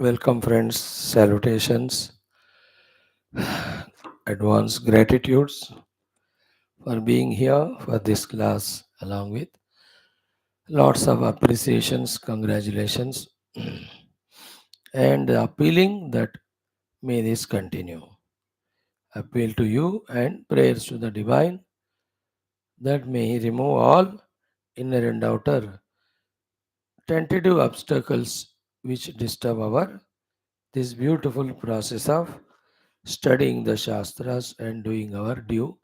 Welcome, friends. Salutations, advance gratitudes for being here for this class, along with lots of appreciations, congratulations, and appealing that may this continue. Appeal to you and prayers to the Divine that may He remove all inner and outer tentative obstacles which disturb our this beautiful process of studying the Shastras and doing our due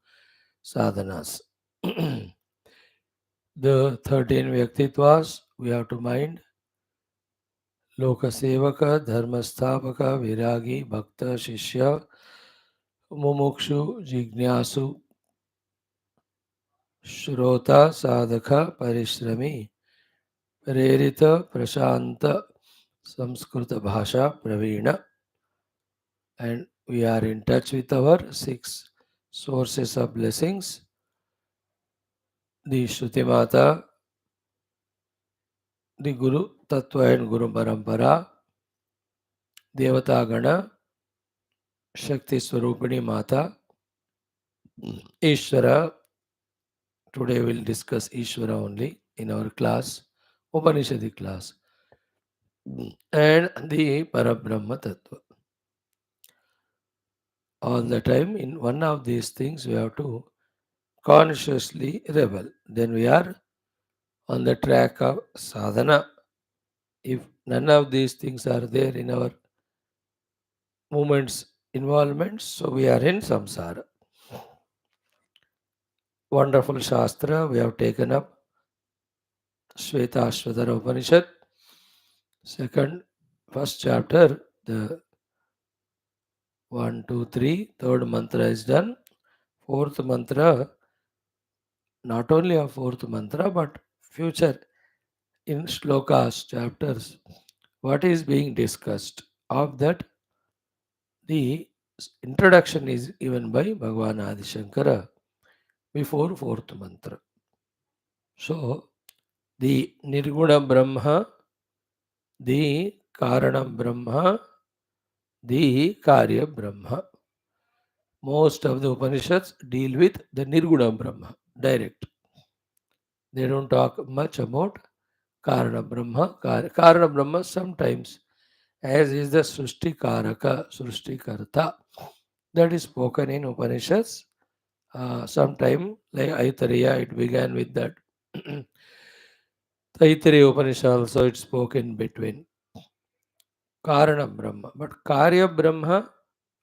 sadhanas. The 13 Vyaktitvas we have to mind Lokasevaka, Dharmasthavaka, Viragi, Bhakta, Shishya, Mumukshu, Jignasu, Shrota, Sadhaka, Parishrami, Prerita, Prashanta, Samskrita Bhasha, Pravina, and we are in touch with our six sources of blessings the Shruti Mata, the Guru Tattva and Guru Parampara, Devata Gana, Shakti Swarupini Mata, Ishvara. Today we'll discuss Ishvara only in our class, Upanishadic class, and the Parabrahma Tattva. All the time, in one of these things, we have to consciously rebel. Then we are on the track of sadhana. If none of these things are there in our movements, involvements, so we are in samsara. Wonderful Shastra we have taken up Shwethashwathara Upanishad, second, first chapter, the 1, 2, 3, third mantra is done. Fourth mantra, not only a fourth mantra, but future in shlokas, chapters, what is being discussed. Of that, the introduction is given by Bhagavan Adi Shankara before fourth mantra. So, the Nirguna Brahma, the Karana Brahma, the Karya Brahma. Most of the Upanishads deal with the Nirguna Brahma, direct. They don't talk much about Karana Brahma. Karana Brahma sometimes, as is the Srushti Karaka, Srushti Karta, that is spoken in Upanishads. Sometime like Aitareya, it began with that. Aitareya Upanishad also it spoke in between. Karana Brahma. But Karya Brahma,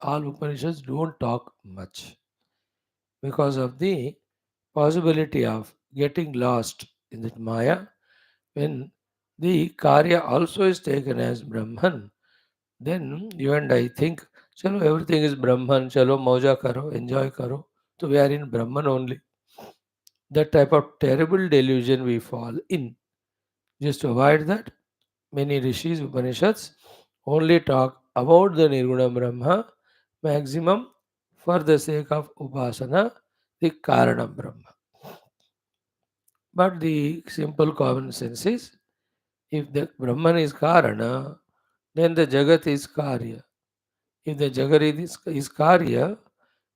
all Upanishads don't talk much because of the possibility of getting lost in that Maya when the Karya also is taken as Brahman. Then you and I think, chalo, everything is Brahman, chalo, mauja karo, enjoy karo. So we are in Brahman only. That type of terrible delusion we fall in. Just to avoid that, many rishis, Upanishads only talk about the Nirguna Brahma maximum for the sake of Upasana, the Karana Brahma. But the simple common sense is if the Brahman is Karana, then the Jagat is Karya. If the Jagat is Karya,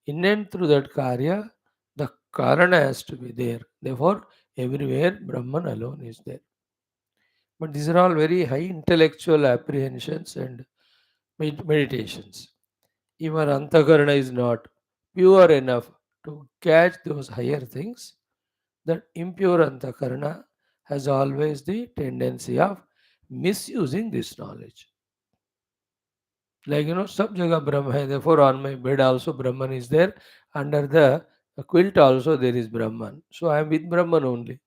in and through that Karya, the Karana has to be there. Therefore, everywhere Brahman alone is there. But these are all very high intellectual apprehensions and meditations. Even Antakarana is not pure enough to catch those higher things. That impure Antakarana has always the tendency of misusing this knowledge. Like, sab jaga Brahma hai, therefore on my bed also Brahman is there. Under the quilt also there is Brahman. So I am with Brahman only.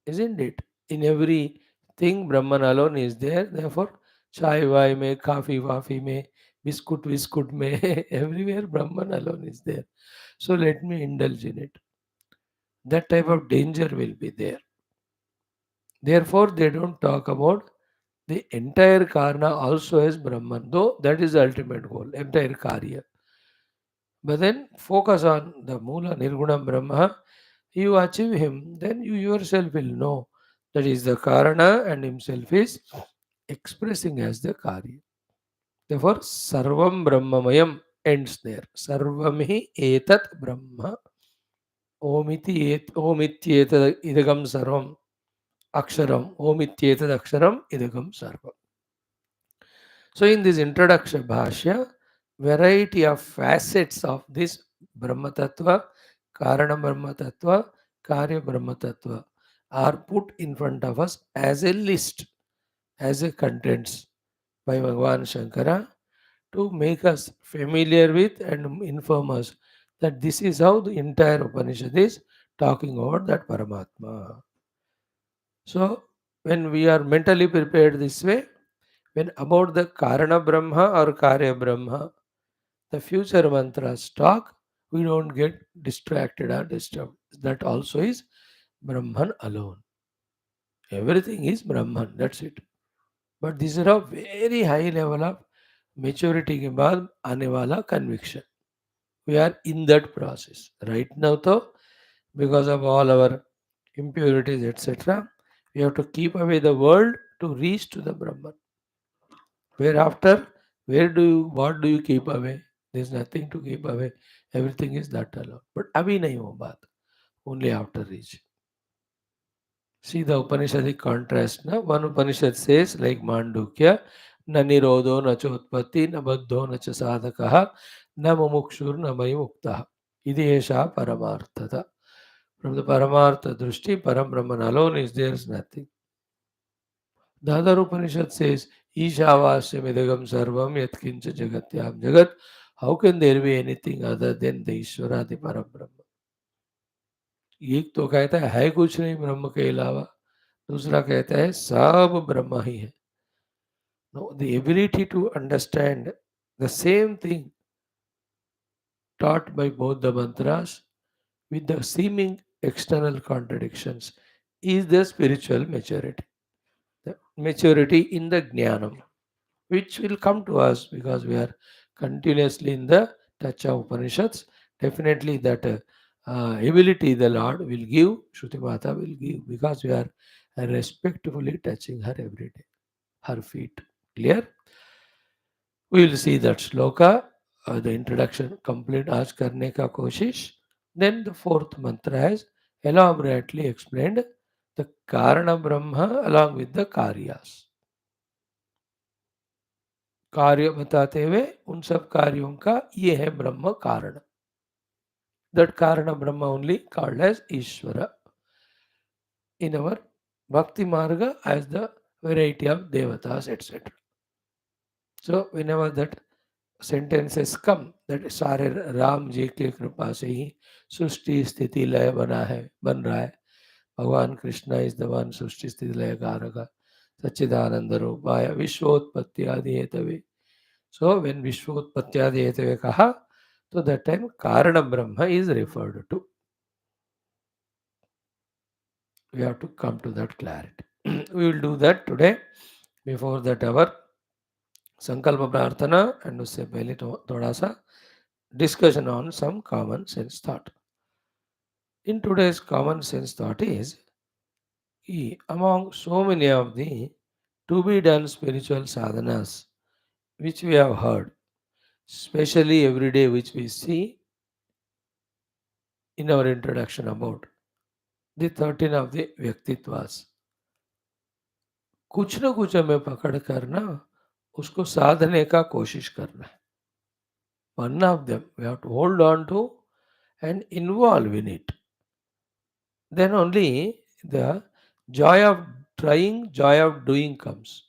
Isn't it? In every thing, Brahman alone is there. Therefore, chai vai mein, coffee wafi mein, biscuit mein, everywhere Brahman alone is there. So let me indulge in it. That type of danger will be there. Therefore, they don't talk about the entire Karna also as Brahman, though that is the ultimate goal, entire Karya. But then focus on the Mula Nirguna Brahma. You achieve him, then you yourself will know that is the Karana and himself is expressing as the Karya. Therefore, Sarvam Brahmamayam ends there. Sarvam hi etat Brahma. Omityetad idagam sarvam aksharam. Omityetad aksharam idagam sarvam. So, in this introduction, Bhashya, variety of facets of this Brahma Tattva, Karana Brahma Tattva, Karya Brahma Tattva are put in front of us as a list, as a contents by Bhagavan Shankara to make us familiar with and inform us that this is how the entire Upanishad is talking about that Paramatma. So, when we are mentally prepared this way, when about the Karana Brahma or Karya Brahma, the future mantras talk, we don't get distracted or disturbed. That also is Brahman alone. Everything is Brahman, that's it. But these are a very high level of maturity के बाद आने वाला conviction. We are in that process. Right now, though, because of all our impurities, etc., we have to keep away the world to reach to the Brahman. Whereafter, what do you keep away? There is nothing to keep away. Everything is that alone. But abhi nahi ho baat. Only after reach. See the Upanishadic contrast. Na? One Upanishad says, like Mandukya, na nirodho na chotpatti na baddho na cha sadhakaha na mumukshur na mai muktaha. Idesha paramarthata. From the paramartha drushti, param brahman alone is there is nothing. The other Upanishad says, Ishavasya midagam sarvam yatkincha jagatyam jagat. How can there be anything other than the Ishvara, the Parabrahma? एक तो कहता है कुछ नहीं ब्रह्म के अलावा, दूसरा कहता है सब ब्रह्म ही है. Now, the ability to understand the same thing taught by both the mantras with the seeming external contradictions is the spiritual maturity. The maturity in the jnanam, which will come to us because we are continuously in the touch of Upanishads. Definitely, that ability the Lord will give, Shruti Mata will give, because we are respectfully touching her every day, her feet. Clear? We will see that shloka, the introduction complete आज करने का कोशिश. Then the fourth mantra has elaborately explained the Karana Brahma along with the Karyas. कार्य बताते हुए उन सब कार्यों का ये है ब्रह्म कारण. That Karana Brahma only called as Ishvara. In our Bhakti Marga as the variety of Devatas, etc. So whenever that sentences come that सारे राम जी के कृपा से ही सृष्टि स्थिति लय बन रहा है. भगवान कृष्ण इज द वन सृष्टि स्थिति लय कारक सच्चिदानंद रूपाय विश्वोत्पत्ति आदि Hathaway. So when Vishwotpatyadi Hetave Kaha, so that time Karana Brahma is referred to. We have to come to that clarity. We will do that today. Before that, our Sankalpa Prarthana and usse pehle thoda sa discussion on some common sense thought. In today's common sense thought is, among so many of the to be done spiritual sadhanas which we have heard, especially every day which we see in our introduction about the 13 of the Vyaktitvas. कुछ न कुछ हमें पकड़ कर ना उसको साधने का कोशिश करना है. One of them we have to hold on to and involve in it. Then only the joy of trying, joy of doing comes.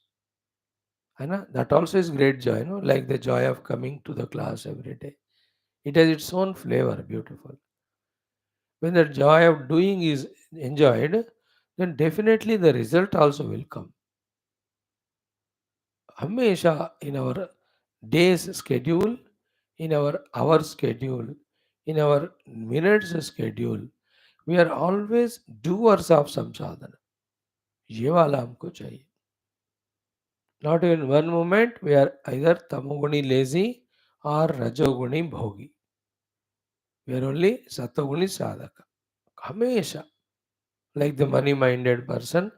And that also is great joy, no? Like the joy of coming to the class every day. It has its own flavor, beautiful. When the joy of doing is enjoyed, then definitely the result also will come. Hamesha in our day's schedule, in our hour schedule, in our minutes schedule, we are always doers of some sadhana. ये वाला हमको चाहिए. Not in one moment we are either tamoguni lazy or rajoguni bhogi. We are only satoguni sadhaka. Hamesha, like the money-minded person,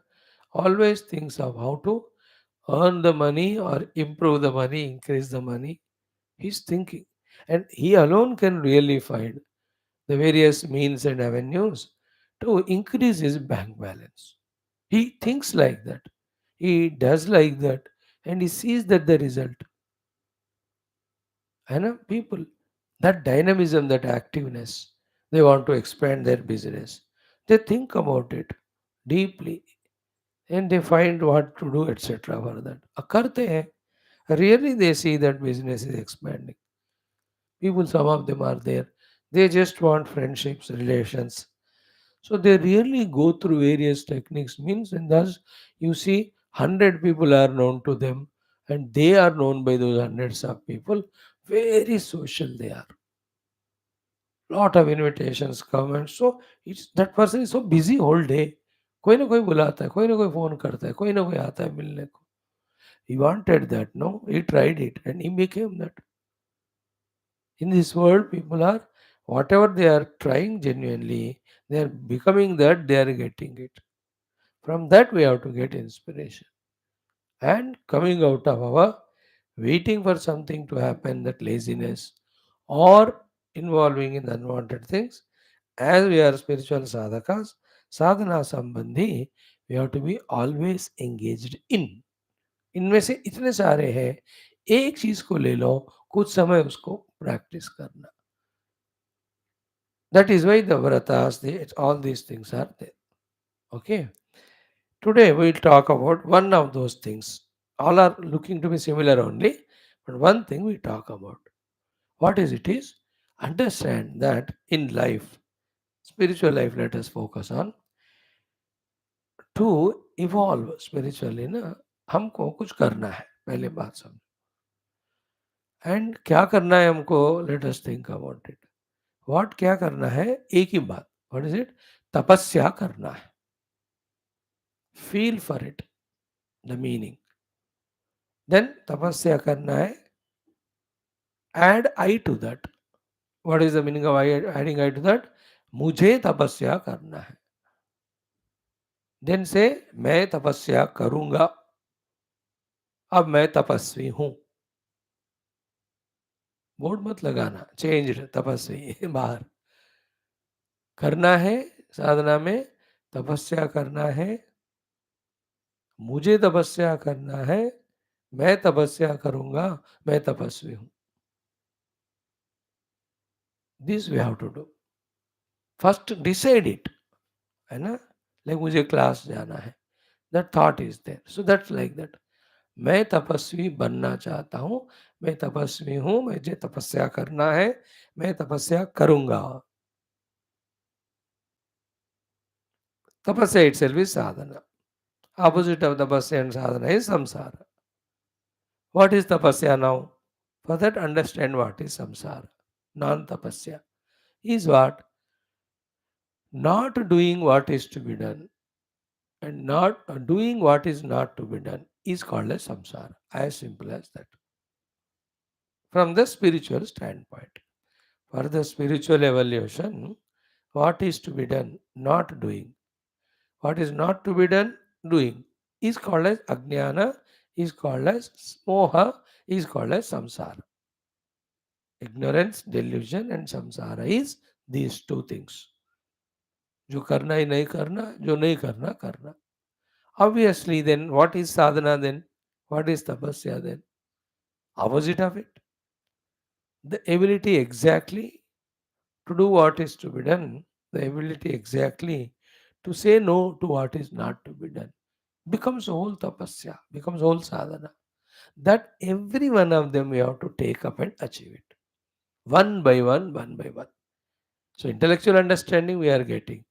always thinks of how to earn the money or improve the money, increase the money. He's thinking. And he alone can really find the various means and avenues to increase his bank balance. He thinks like that. He does like that. And he sees that the result. I know people, that dynamism, that activeness, they want to expand their business. They think about it deeply and they find what to do, etc. for that. करते हैं. Really, they see that business is expanding. People, some of them are there. They just want friendships, relations. So they really go through various techniques. Means, and thus you see, 100 people are known to them, and they are known by those hundreds of people. Very social they are. Lot of invitations come, and so it's that person is so busy whole day. कोई ना कोई बुलाता है, कोई ना कोई phone करता है, कोई ना कोई आता है मिलने को. He wanted that, no? He tried it, and he became that. In this world, people are, whatever they are trying genuinely, they are becoming that, they are getting it. From that, we have to get inspiration. And coming out of our waiting for something to happen, that laziness, or involving in unwanted things, as we are spiritual sadhakas, sadhana sambandhi, we have to be always engaged in. इनमें से इतने सारे हैं, एक चीज को ले लो, कुछ समय उसको प्रैक्टिस करना. That is why the vratas, all these things are there. Okay. Today we'll talk about one of those things. All are looking to be similar only, but one thing we talk about. What is it is? Understand that in life, spiritual life, let us focus on to evolve spiritually ना, हमको कुछ करना है. पहले बात समझ. And क्या करना है हमको? Let us think about it. What क्या करना है? एक ही बात. What is it? तपस्या करना है. Feel for it, the meaning. Then तपस्या करना है. Add I to that. What is the meaning of adding I to that? मुझे तपस्या करना है. देन से मैं तपस्या करूंगा. अब मैं तपस्वी हूं. बोर्ड मत लगाना. चेंज तपस्वी बाहर. करना है साधना में. तपस्या करना है. मुझे तपस्या करना है. मैं तपस्या करूंगा. मैं तपस्वी हूं. This we have to do. First decide it. है ना? लाइक मुझे क्लास जाना है. That thought is there. So that's like that. मैं तपस्वी बनना चाहता हूं. मैं तपस्वी हूं. मुझे तपस्या करना है. मैं तपस्या करूंगा. तपस्या itself is sadhana. Opposite of tapasya and sadhana is samsara. What is tapasya now? For that, understand what is samsara. Non-tapasya is what? Not doing what is to be done and not doing what is not to be done is called as samsara. As simple as that. From the spiritual standpoint. For the spiritual evolution, what is to be done, not doing. What is not to be done, doing, is called as ajnana, is called as moha, is called as samsara. Ignorance, delusion and samsara is these two things. जो करना ही नहीं करना, जो नहीं करना करना. Obviously then what is sadhana then? What is tapasya then? Opposite of it. The ability exactly to do what is to be done, the ability exactly to say no to what is not to be done, becomes whole tapasya, becomes whole sadhana. That every one of them we have to take up and achieve it. One by one, one by one. So intellectual understanding we are getting.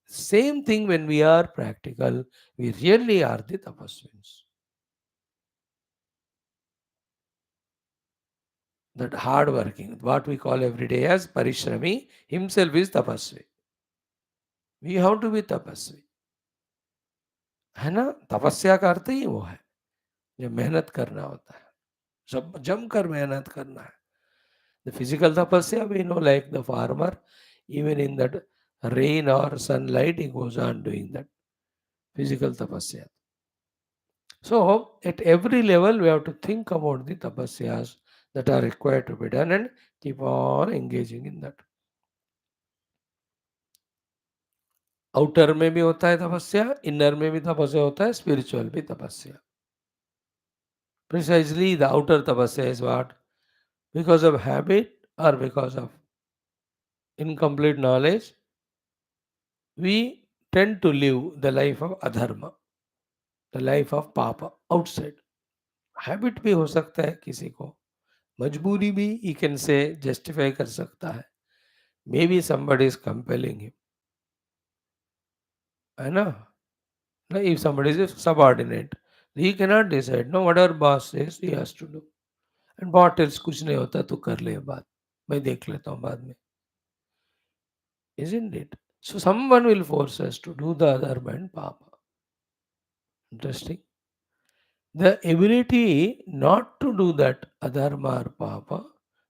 Same thing when we are practical, we really are the tapaswins. That hard working, what we call every day as parishrami, himself is tapasvi. We have to be tapasvi. है ना? तपस्या का अर्थ ही वो है जो मेहनत करना होता है. सब जमकर मेहनत करना है. The physical tapasya we know, like the farmer, even in that rain or sunlight, he goes on doing that physical tapasya. So at every level, we have to think about the tapasyas that are required to be done and keep on engaging in that. Outer में भी होता है तपस्या, inner में भी तपस्या होता है, स्पिरिचुअल भी तपस्या. Precisely, the outer tapasya is what? Because of habit or because of incomplete knowledge, we tend to live the life of adharma, the life of papa outside. Habit भी हो सकता है किसी को, मजबूरी भी ही कैन से जस्टिफाई कर सकता है. May be somebody is compelling him, है ना? If somebody is subordinate, he cannot decide. No, whatever boss says, he has to do. And what else? कुछ नहीं होता, तू कर ले बात, मैं देख लेता हूँ बाद में. Isn't it? So someone will force us to do the adharma and papa. Interesting. The ability not to do that adharma or papa,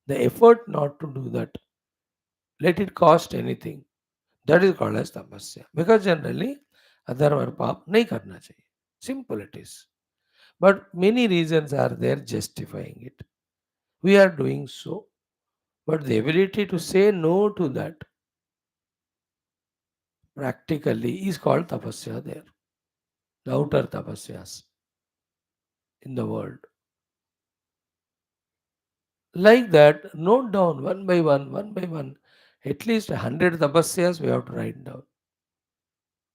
the effort not to do that, let it cost anything. That is called as tapasya. Because generally, adharma or papa nahi karna chahiye. Simple it is. But many reasons are there justifying it. We are doing so. But the ability to say no to that practically is called tapasya there. The outer tapasyas in the world. Like that, note down one by one. At least 100 tapasyas we have to write down.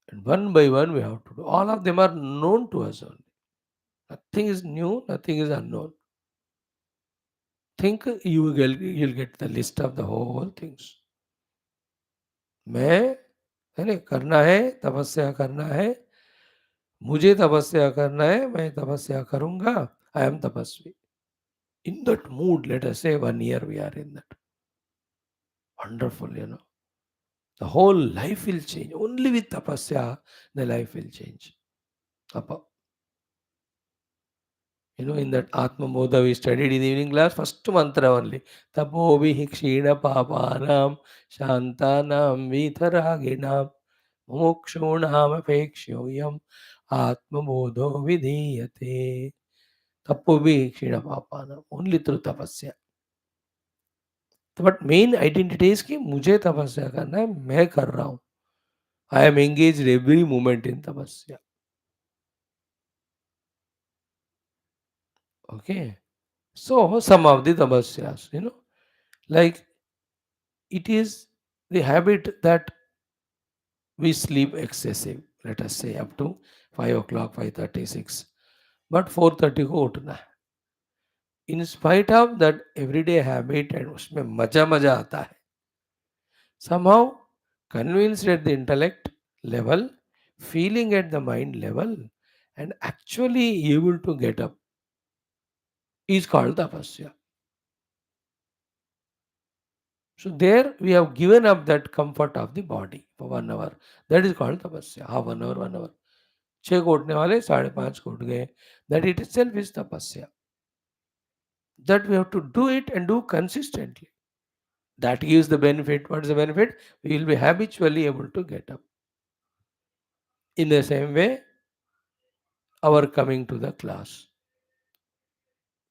And one by one we have to do. All of them are known to us only. Nothing is new, nothing is unknown. Think you'll get the list of the whole things. मैं है ना करना है, तपस्या करना है, मुझे तपस्या करना है, मैं तपस्या करूंगा. I am tapasvi. In that mood, let us say 1 year we are in that. Wonderful. The whole life will change. Only with tapasya, the life will change. Apa. In that Atma Bodha we studied in the evening class, first mantra only. Tapo vihikshina papanam shantanam vitaraginam mumukshunam apekshyoyam Atma Bodho vidhiyate. Tapo vihikshina papanam. Only through tapasya. But main identity is कि मुझे तपस्या करना है, मैं कर रहा हूँ. I am engaged every moment in tapasya. Okay. So some of the tapasyas, like it is the habit that we sleep excessive. Let us say up to 5 o'clock, 5:36. But 4:30 को उठना है. In spite of that everyday habit and उसमें मजा आता है. Somehow convinced at the intellect level, feeling at the mind level, and actually able to get up is called tapasya. So there we have given up that comfort of the body for 1 hour. That is called tapasya. Half an hour, 1 hour. 6 को उठने वाले 5:30 को उठ गए. That it itself is tapasya. That we have to do it and do consistently. That gives the benefit. What is the benefit? We will be habitually able to get up. In the same way, our coming to the class.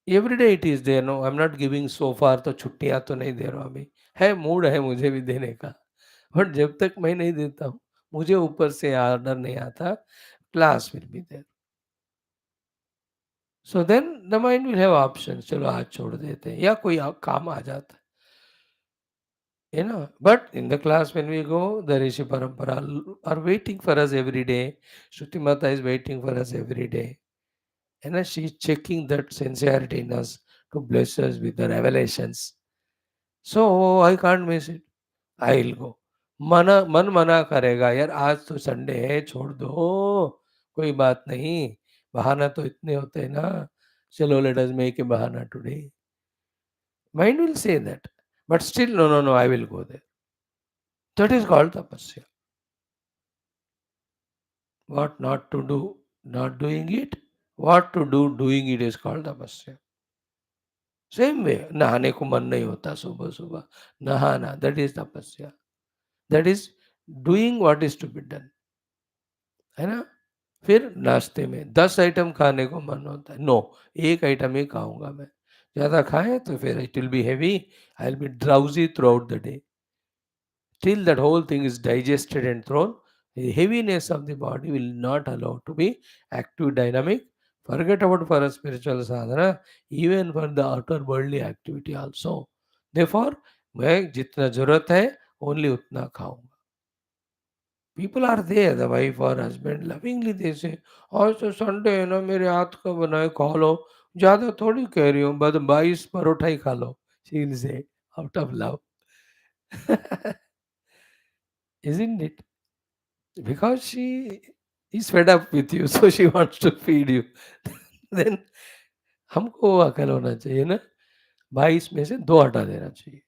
Every day it is there. No, I'm not giving so far. तो छुट्टियां तो नहीं दे रहा हूं अभी. है mood है मुझे भी देने का. बट जब तक मैं नहीं देता हूँ, मुझे ऊपर से ऑर्डर नहीं आता, class will be there. So then the mind will have options. चलो आज छोड़ देते हैं, या कोई काम आ जाता है. But in the class when we go, the Rishi Parampara are waiting for us every day. Shruti Mata is waiting for us every day. She is checking that sincerity in us to bless us with the revelations. So I can't miss it. I will go. मन मना करेगा, यार आज तो Sunday है, छोड़ दो, कोई बात नहीं, बहाना तो इतने होते हैं ना, चलो let us make a bahana today. Mind will say that, but still no, I will go there. That is called tapasya. What not to do, not doing it. What to do, doing it is called tapasya. Same way, नहाने को मन नहीं होता सुबह सुबह, नहाना, that is tapasya. That is doing what is to be done. है ना? फिर नाश्ते में 10 आइटम खाने को मन होता है, नो, एक आइटम ही खाऊंगा मैं। ज़्यादा खाएं तो फिर it will be heavy, I will be drowsy through out the day. Till that whole thing is digested and thrown, the heaviness of the body will not allow to be active, dynamic. Forget about for a spiritual sadhana, even for the outer worldly activity also. Therefore, मैं जितना जरूरत है only उतना खाऊंगा। People are there, the wife or husband lovingly they say, आज तो Sunday है ना, मेरे हाथ का बनाए खा लो, ज्यादा थोड़ी कह रही हूँ, बस 22 परोठा ही खा लो, she will say out of love. Isn't it? Because she is fed up with you, so she wants to feed you. Then हमको अकल होना चाहिए ना, 22 में से 2 हटा देना चाहिए।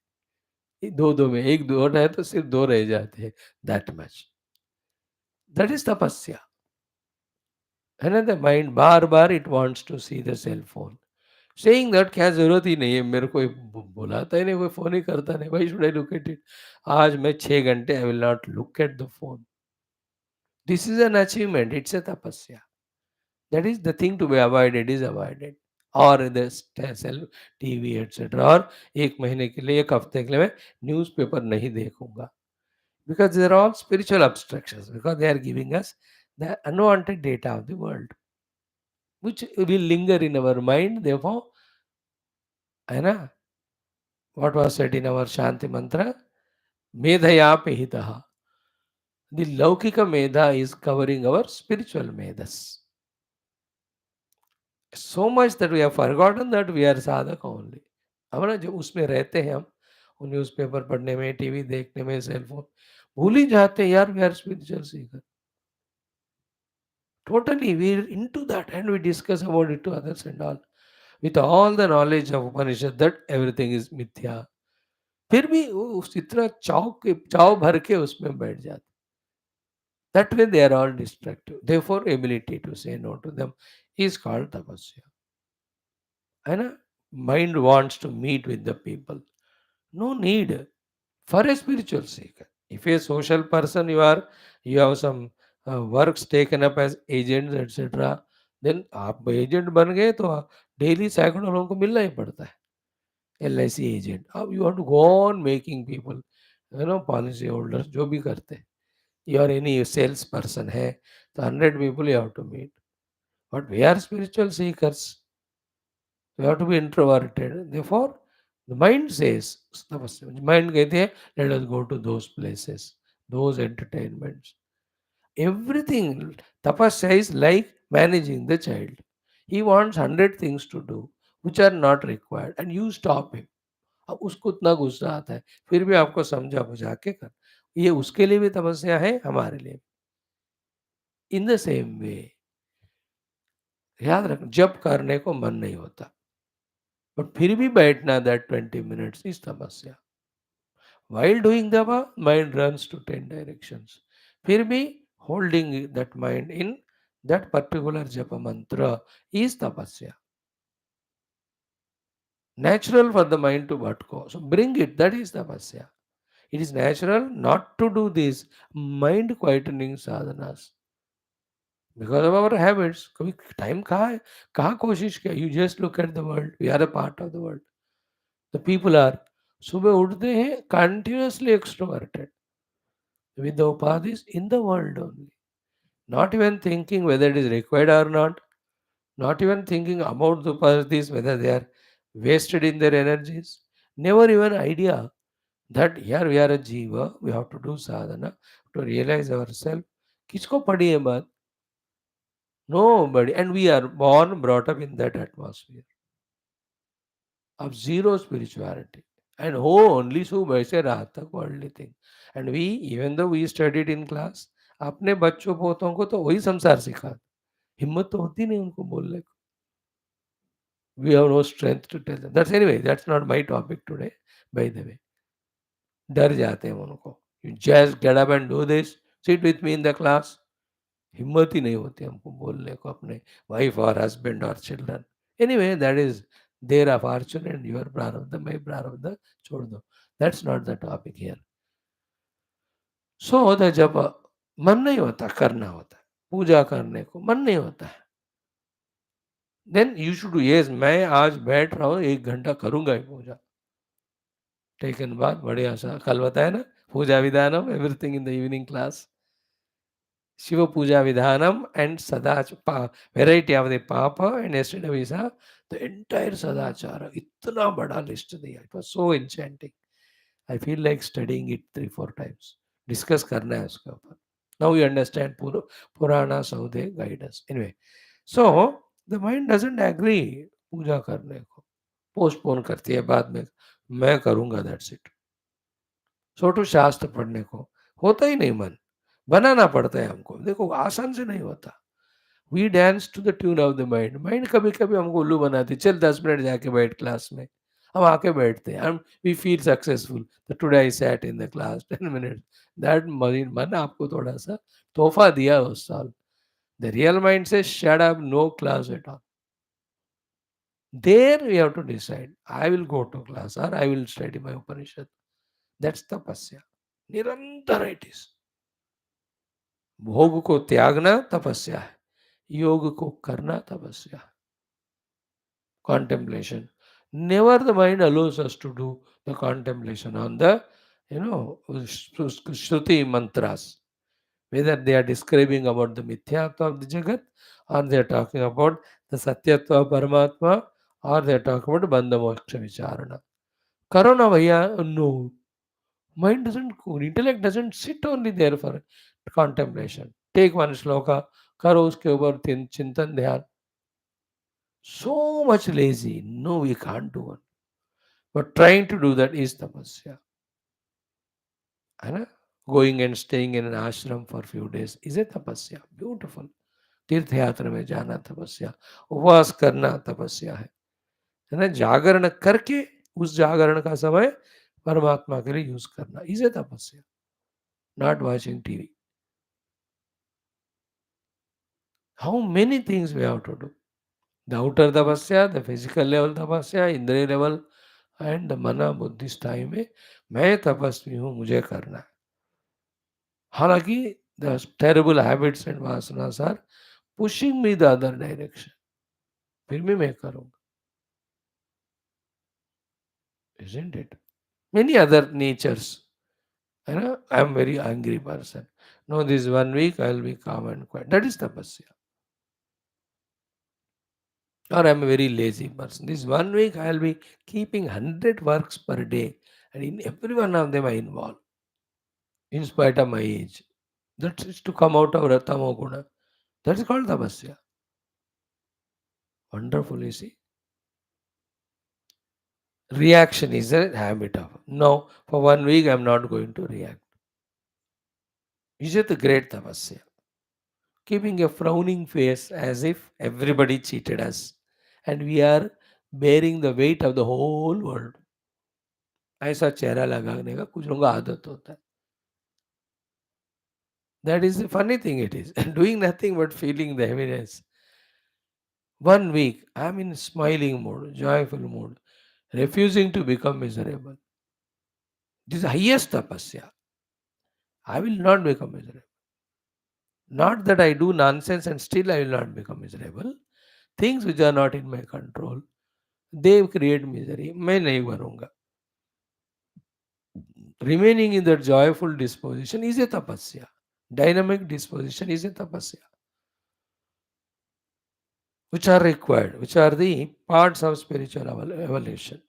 ये 2-2 में 1-2 हटाए तो सिर्फ 2 रह जाते हैं, that much. That is tapasya. है ना? द माइंड बार-बार it wants to see the cell phone. Saying that क्या ज़रूरत ही नहीं है, मेरे को कोई बुलाता ही नहीं, कोई फ़ोन ही करता नहीं, why should I look at it? आज मैं 6 घंटे I will not look at the phone. This is an achievement, it's a तपस्या। That is the thing to be avoided is avoided. और the सेल टीवी एटसेट्रा, और 1 महीने के लिए 1 हफ्ते के लिए मैं न्यूज़पेपर नहीं देखूँगा। Because they are all spiritual obstructions, because they are giving us the unwanted data of the world, which will linger in our mind. Therefore, है ना? What was said in our Shanti mantra? Medhaya pehitaha. The Laukika Medha is covering our spiritual Medhas. So much that we have forgotten that we are sadhaka only. हमारा जो उसमें रहते हैं हम, वो newspaper पढ़ने में, टीवी देखने में, सेल फोन, भूल ही जाते हैं यार we are spiritual seeker. Totally we are into that and we discuss about it to others and all. With all the knowledge of Upanishad that everything is mithya. फिर भी वो उस इतना चाव भर के उसमें बैठ जाते। That way they are all destructive. Therefore ability to say no to them is called tapasya. है ना? Mind wants to meet with the people. No need for a spiritual seeker. If a social person you have some works taken up as agents etc. Then आप agent बन गए तो daily सैकड़ों लोगों को मिलना ही पड़ता है, LIC एजेंट। अब you have to go on making people, you know, policy holders जो भी करते हैं, या एनी सेल्स पर्सन है तो 100 people you have to meet. But we are spiritual seekers, we have to be introverted. Therefore, the mind says, mind कहते हैं, let us go to those places, those entertainments. Everything, tapasya is like managing the child. He wants 100 things to do, which are not required, and you stop him. अब उसको उतना गुस्सा आता है, फिर भी आपको समझा बुझा के कर। ये उसके लिए भी तपस्या है, हमारे लिए। इन द सेम वे, याद रख, जब करने को मन नहीं होता, बट फिर भी बैठना दैट 20 मिनट्स इज तपस्या। While doing the mind runs to 10 directions. फिर भी holding that mind in that particular japa mantra is tapasya. Natural for the mind to what go. So bring it, that is tapasya. It is natural not to do these mind quietening sadhanas. Because of our habits, कभी time कहाँ है, कहाँ कोशिश किया? You just look at the world. We are a part of the world. The people are, सुबह उठते हैं continuously extroverted with the upadhis in the world only. Not even thinking whether it is required or not. Not even thinking about the upadhis, whether they are wasted in their energies. Never even idea that here we are a jiva, we have to do sadhana to realize ourselves. किसको पड़ी है बात? Nobody. And we are born, brought up in that atmosphere of zero spirituality. And who only so वैसे रहा तक worldly thing. And we, even though we studied in class, अपने बच्चों पोतों को तो वही संसार सिखा, हिम्मत तो होती नहीं उनको बोलने को। We have no strength to tell them. That's anyway, that's not my topic today, by the way. डर जाते हैं उनको। You just get up and do this, sit with me in the class. हिम्मत ही नहीं होती हमको बोलने को अपने वाइफ और हस्बैंड और children. Anyway that is their fortune and your prarabdha, मैं प्रारब्ध छोड़ दो। That's not the topic here. So the जब मन नहीं होता, करना होता है। पूजा करने को मन नहीं होता है, देन यू शुड यस मैं आज बैठ रहा हूँ 1 घंटा करूंगा ही पूजा। टेकन बात बढ़िया सा कल बताया ना, पूजा विधानम everything in the evening class, Shiva puja विधानम एंड सदाच वेराइटी ऑफ द पाप and yesterday we saw the entire सदाचार, इतना बड़ा लिस्ट दिया, it was so enchanting. I feel like studying it 3 4 times, discuss करना है उसके ऊपर। नाउ यू अंडरस्टैंड पुराना सौदे guidance anyway. So the mind doesn't agree puja करने को, पोस्टपोन करती है बाद में, मैं करूंगा दैट्स इट। छोटू शास्त्र पढ़ने को होता ही नहीं मन, बनाना पड़ता है हमको, देखो आसान से नहीं होता। We dance to the tune of the mind, mind कभी कभी हमको उल्लू बनाती है, चल 10 मिनट जाके बैठ क्लास में, हम आके बैठते हैं, हम we feel successful, today I sat in the class 10 minute, that मन आपको थोड़ा सा तोहफा दिया उस साल। द रियल माइंड से shut up, no class at all. There we have to decide I will go to class और I will study my Upanishad, that's तपस्या, निरंतर इट इज। भोग को त्यागना तपस्या है, योग को करना तपस्या है। Contemplation. Never the mind allows us to do the contemplation on the, Shruti mantras. Whether they are describing about the Mithyatva of the Jagat, or they are talking about the Satyatva of Paramatma, or they are talking about Bandha Moksha Vicharana. Karana Bhaiya, no. Mind doesn't, intellect doesn't sit only there for contemplation. Take one shloka, करो उसके ऊपर चिंतन ध्यान, so much lazy. No, we can't do it. But trying to do that is tapasya. है ना? Going and staying in an ashram for few days is a tapasya. Beautiful. तीर्थ यात्रा में जाना तपस्या, उपवास करना तपस्या है ना? जागरण करके उस जागरण का समय परमात्मा के लिए यूज करना is a tapasya, not watching TV. How many things we have to do, the outer tapasya, the physical level tapasya, indriya level and the मना बुद्धि स्थाई में मैं तपस्वी हूं, मुझे करना है। हालांकि the terrible habits and vasanas are pushing me the other direction, फिर भी मैं करूंगा, isn't it? Many other natures, है ना? I am very angry person, no, this 1 week I will be calm and quiet, that is tapasya. Or I am a very lazy person, this 1 week I will be keeping 100 works per day, and in every one of them I involve, in spite of my age. That is to come out of Ratamo Guna. That is called tapasya. Wonderful, you see. Reaction is a habit of, no, for 1 week I am not going to react. Is it the great tapasya? Keeping a frowning face as if everybody cheated us and we are bearing the weight of the whole world. ऐसा चेहरा लगाने का कुछ लोगों का आदत होता है. That is the funny thing it is. Doing nothing but feeling the heaviness. 1 week, I am in smiling mood, joyful mood, refusing to become miserable. This is the highest tapasya. I will not become miserable. Not that I do nonsense and still I will not become miserable. Things which are not in my control, they create misery. मैं नहीं बनूंगा. Remaining in that joyful disposition is a tapasya. Dynamic disposition is a tapasya, which are required, which are the parts of spiritual evolution.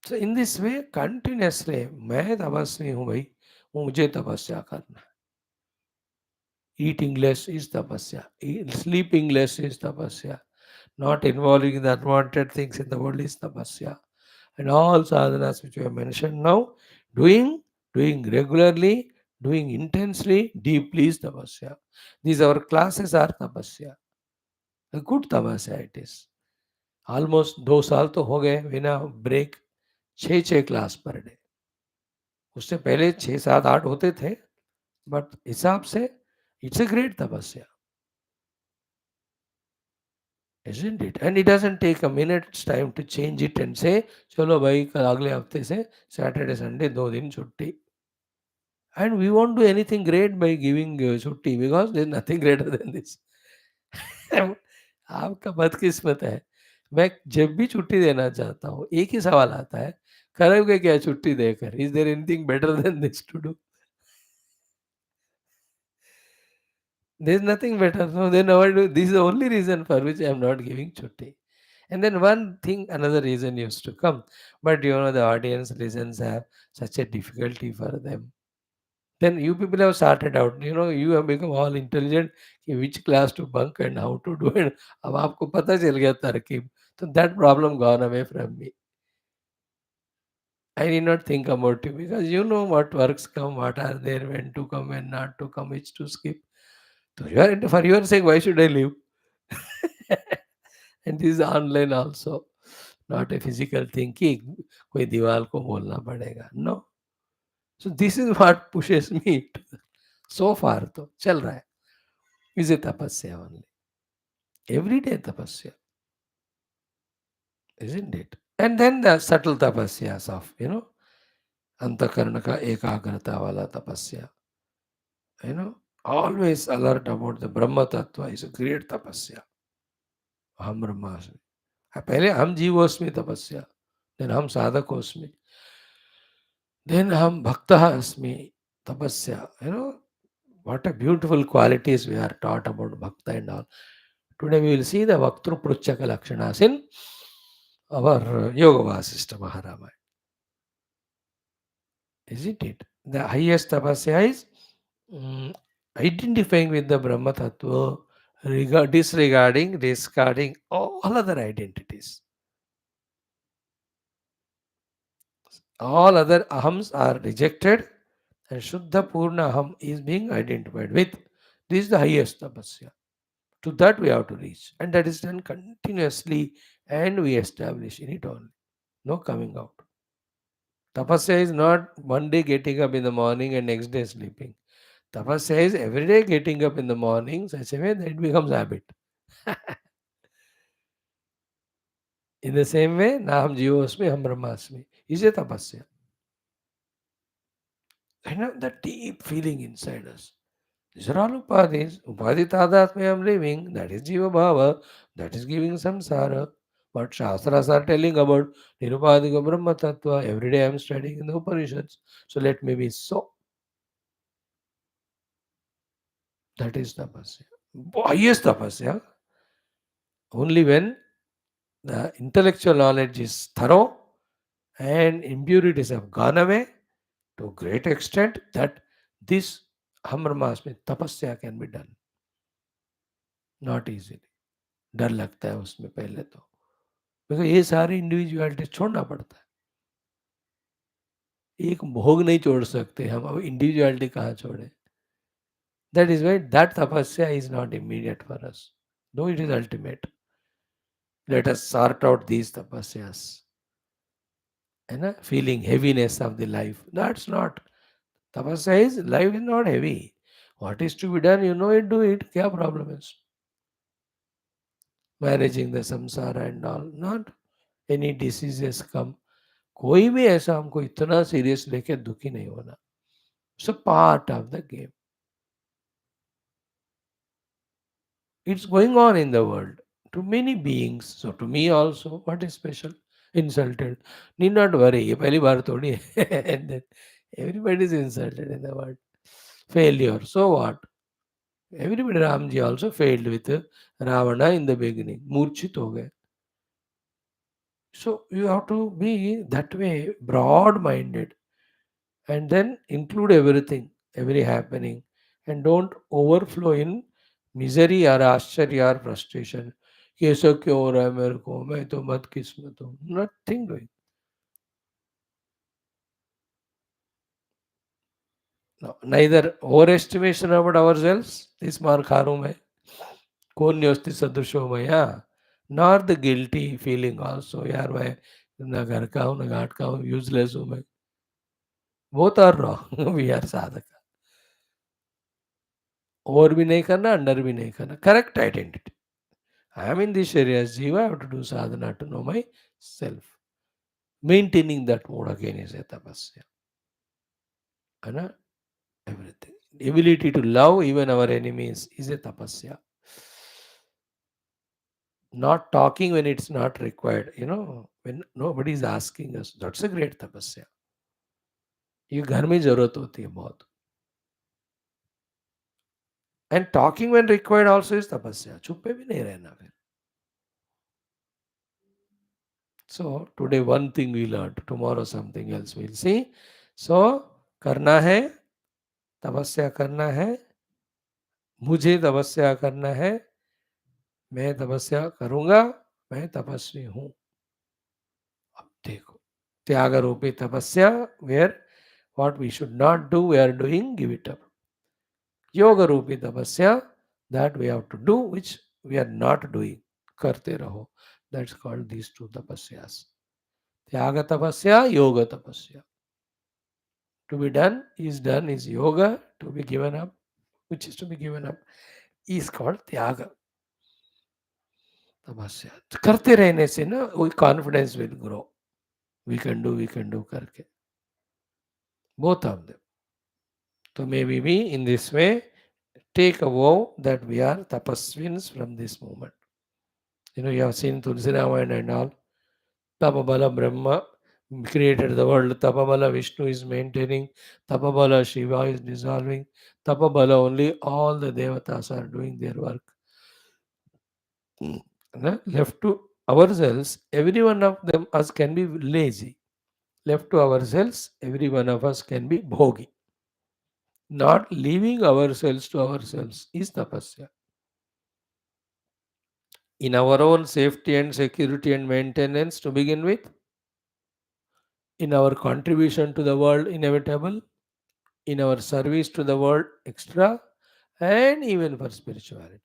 So in this way, continuously, मैं तपस्वी हूँ भाई, मुझे तपस्या करना है. Eating less is tapasya. Sleeping less is tapasya. Not involving in the unwanted things in the world is tapasya. And all sadhanas which we have mentioned now, doing regularly, doing intensely, deeply is tapasya. These our classes are tapasya. A good tapasya it is. Almost 2 साल तो हो गए बिना break, 6 class per day. उससे पहले 6 7 8 होते थे, but हिसाब से इट्स ए ग्रेट तपस्या, isn't it? And it doesn't take a minute's time to change it and say, चलो भाई कल अगले हफ्ते से सैटरडे संडे 2 दिन छुट्टी. And we won't do anything great by giving छुट्टी, because there is nothing greater than this. आपका बदकिस्मत है, मैं जब भी छुट्टी देना चाहता हूँ एक ही सवाल आता है, करोगे क्या छुट्टी देकर? Is there anything better than this to do? There is nothing better, no they never do, this is the only reason for which I am not giving छुट्टी. And then one thing, another reason used to come, but the audience listens have such a difficulty for them. Then you people have started out, you have become all intelligent कि which class to bunk and how to do it. अब आपको पता चल गया तरकीब. So that problem gone away from me. I did not think about you because you know what works come, what are there, when to come, when not to come, which to skip. So for your sake, why should I leave? And this is online also, not a physical thing कि कोई दीवार को बोलना पड़ेगा. No. So this is what pushes me to so far तो चल रहा है. Is it tapasya only? Everyday tapasya, isn't it? And then the subtle tapasyas of, अंतकरण का एकाग्रता वाला तपस्या, always alert about the Brahma Tattva is a great tapasya. हम ब्रह्मास्मि. पहले हम जीवोस्मि तपस्या, then हम साधकोस्मि, then हम भक्तः अस्मि tapasya. What a beautiful qualities we are taught about bhakta and all. Today we will see the Vaktru Pruchaka Lakshanas in our Yoga Vasishtha Maharama. Isn't it? The highest tapasya is identifying with the Brahma Tattva, discarding all other identities. All other ahams are rejected and Shuddha Purna Aham is being identified with. This is the highest tapasya. To that we have to reach. And that is done continuously and we establish in it only. No coming out. Tapasya is not one day getting up in the morning and next day sleeping. Tapasya is every day getting up in the morning such a way that it becomes habit. In the same way, Naham Jivosmi, Ham Brahmasmi is a tapasya. That deep feeling inside us. These are all upadhis. Upadhi tadatmya I am living, that is Jiva Bhava, that is giving samsara. What Shastras are telling about Nirupadhika Brahma Tattva, every day I am studying in the Upanishads. So let me be so. That is tapasya. Highest tapasya. Only when the intellectual knowledge is thorough and impurities have gone away to a great extent, that this Hamramasmi tapasya can be done. Not easily. डर लगता है उसमें पहले तो, क्योंकि ये सारी individuality छोड़ना पड़ता है. एक भोग नहीं छोड़ सकते हम, अब इंडिविजुअलिटी कहाँ छोड़े? That is why that tapasya is not immediate for us, though it is ultimate. Let us sort out these tapasyas. Feeling heaviness of the life. That's not. Tapasya is, life is not heavy. What is to be done, you know it, do it. Kya problem is? Managing the samsara and all. Not any diseases come. कोई भी ऐसा हमको इतना serious लेके दुखी नहीं होना. It's a part of the game. It's going on in the world to many beings. So to me also, what is special? Insulted. Need not worry. ये पहली बार थोड़ी है. And then everybody is insulted in the world. Failure. So what? Everybody, Ramji also failed with Ravana in the beginning. Murchit ho gaye. So you have to be that way, broad-minded, and then include everything, every happening, and don't overflow in misery or आश्चर्य or frustration. कि ऐसा क्यों हो रहा है मेरे को, मैं तो बदकिस्मत हूँ. Nothing doing. No, neither overestimation about ourselves. This मार खा रहा हूँ मैं. कौन न्योस्ति सदृशो मया, nor the guilty feeling also, यार मैं ना घर का हूँ ना घाट का हूँ, यूजलेस हूँ मैं. Both are wrong. We are साधक. ओवर भी नहीं करना, अंडर भी नहीं करना. Correct identity. I am in this area जीव, आई हैव टू डू साधना to know my self. Maintaining that mode again is a तपस्या, है ना. everything. Ability to love even our enemies is a tapasya. Not talking when it's not required, when nobody is asking us, that's a great tapasya. ये घर में जरूरत होती है बहुत. And talking when required also is tapasya. चुप्पे भी नहीं रहना फिर. So today one thing we learned, tomorrow something else we'll see. So करना है, तपस्या करना है, मुझे तपस्या करना है, मैं तपस्या करूंगा, मैं तपस्वी हूं. अब देखो, त्याग रूपी तपस्या, where what we should not do, we are doing, give it up. Yoga रूपी तपस्या, that we have to do, which we are not doing, करते रहो. That's called these two tapasyas. त्याग तपस्या, yoga tapasya. To be done, is yoga. To be given up, which is to be given up, is called त्याग तपस्या. करते रहने से ना वो confidence will grow. We can do करके. Both of them. So maybe we in this way take a vow that we are tapaswins from this moment. You have seen Tulsi Ramayana and all. Tapabala Brahma created the world. Tapabala Vishnu is maintaining. Tapabala Shiva is dissolving. Tapabala only all the devatas are doing their work. Left to ourselves, every one of them us can be lazy. Left to ourselves, every one of us can be bhogi. Not leaving ourselves to ourselves is tapasya. In our own safety and security and maintenance to begin with, in our contribution to the world inevitable, in our service to the world extra, and even for spirituality.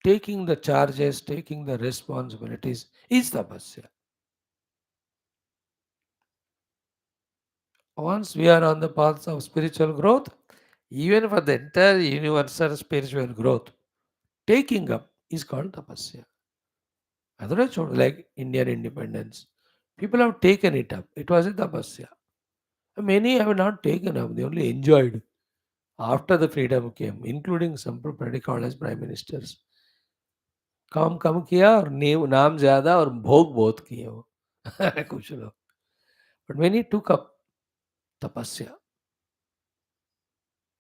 Taking the charges, taking the responsibilities is tapasya. Once we are on the path of spiritual growth, even for the entire universal spiritual growth, taking up is called tapasya. Otherwise, like Indian independence, people have taken it up. It was a tapasya. Many have not taken up, they only enjoyed after the freedom came, including some pretty called as prime ministers. काम कम किया और नाम ज्यादा और भोग बहुत किए वो कुछ लोग. But many took up tapasya.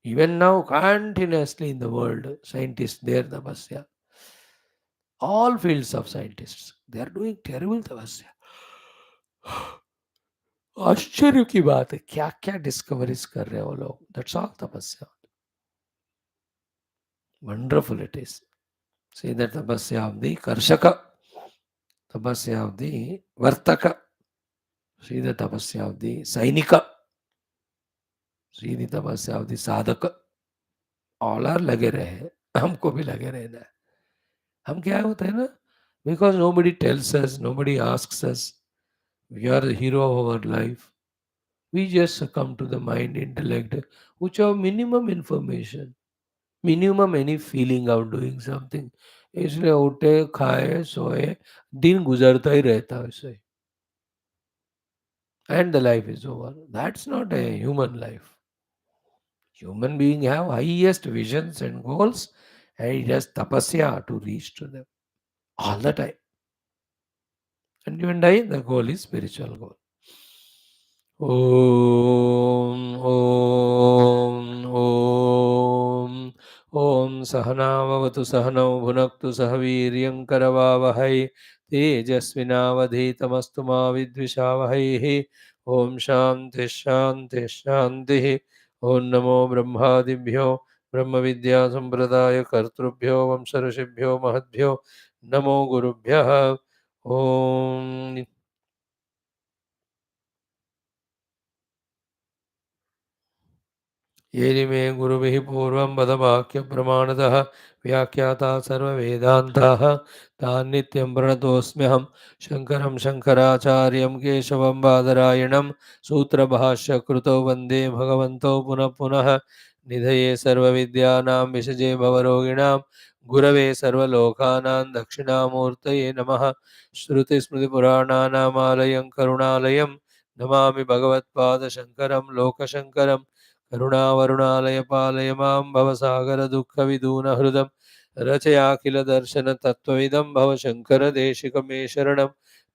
Even now, continuously in the world, scientists, their tapasya. All fields of scientists, they are doing terrible tapasya. आश्चर्य की बात है, क्या क्या डिस्कवरीज कर रहे हैं वो लोग. दैट्स ऑल तपस्या. Wonderful it is. See the tapasya of the karshaka, tapasya of the vartaka, see the tapasya of the sainika, see the tapasya of the sadhaka. All are लगे रहे, हमको भी लगे रहना है. हम क्या होता है ना, because nobody tells us, nobody asks us, we are the hero of our life. We just succumb to the mind, intellect, which have minimum information, minimum any feeling of doing something. इसलिए उठे खाए सोए दिन गुजरता ही रहता है वैसे, and the life is over. That's not a human life. Human being have highest visions and goals, and it has tapasya to reach to them all the time. And you and I, the goal is spiritual goal. Om Om Om Om Sahanavavatu Sahanau Bhunaktu Sahaviryam Karavavahai Tejasvinavadhitamastu ma vidvishavahai. Om Shanti Shanti Shanti. Om Namo Brahmadibhyo Brahma Vidya Sampradaya Kartrubhyo Vamsarashibhyo Mahadbhyo Namo Gurubhyah. Om येरिमे गुरुभिः पूर्वं पदवाक्यप्रमाणतः व्याख्याता सर्ववेदान्ताः तान् नित्यं प्रणतोऽस्म्यहं शङ्करं शङ्कराचार्यं केशवं बादरायणं सूत्रभाष्यकृतौ वन्दे भगवन्तौ पुनः पुनः निधये सर्वविद्यानां विषजे भवरोगिणां गुरवे सर्वलोकानां दक्षिणामूर्तये नमः. श्रुतिस्मृतिपुराणानामालयं करुणालयं नमामि भगवत्पादशङ्करं लोकशङ्करं करुणावरुणालय पालय मां भवसागरदुःखविदूनहृदं रचयाखिलदर्शनतत्त्वविदं भवशङ्करदेशिकं मे शरणं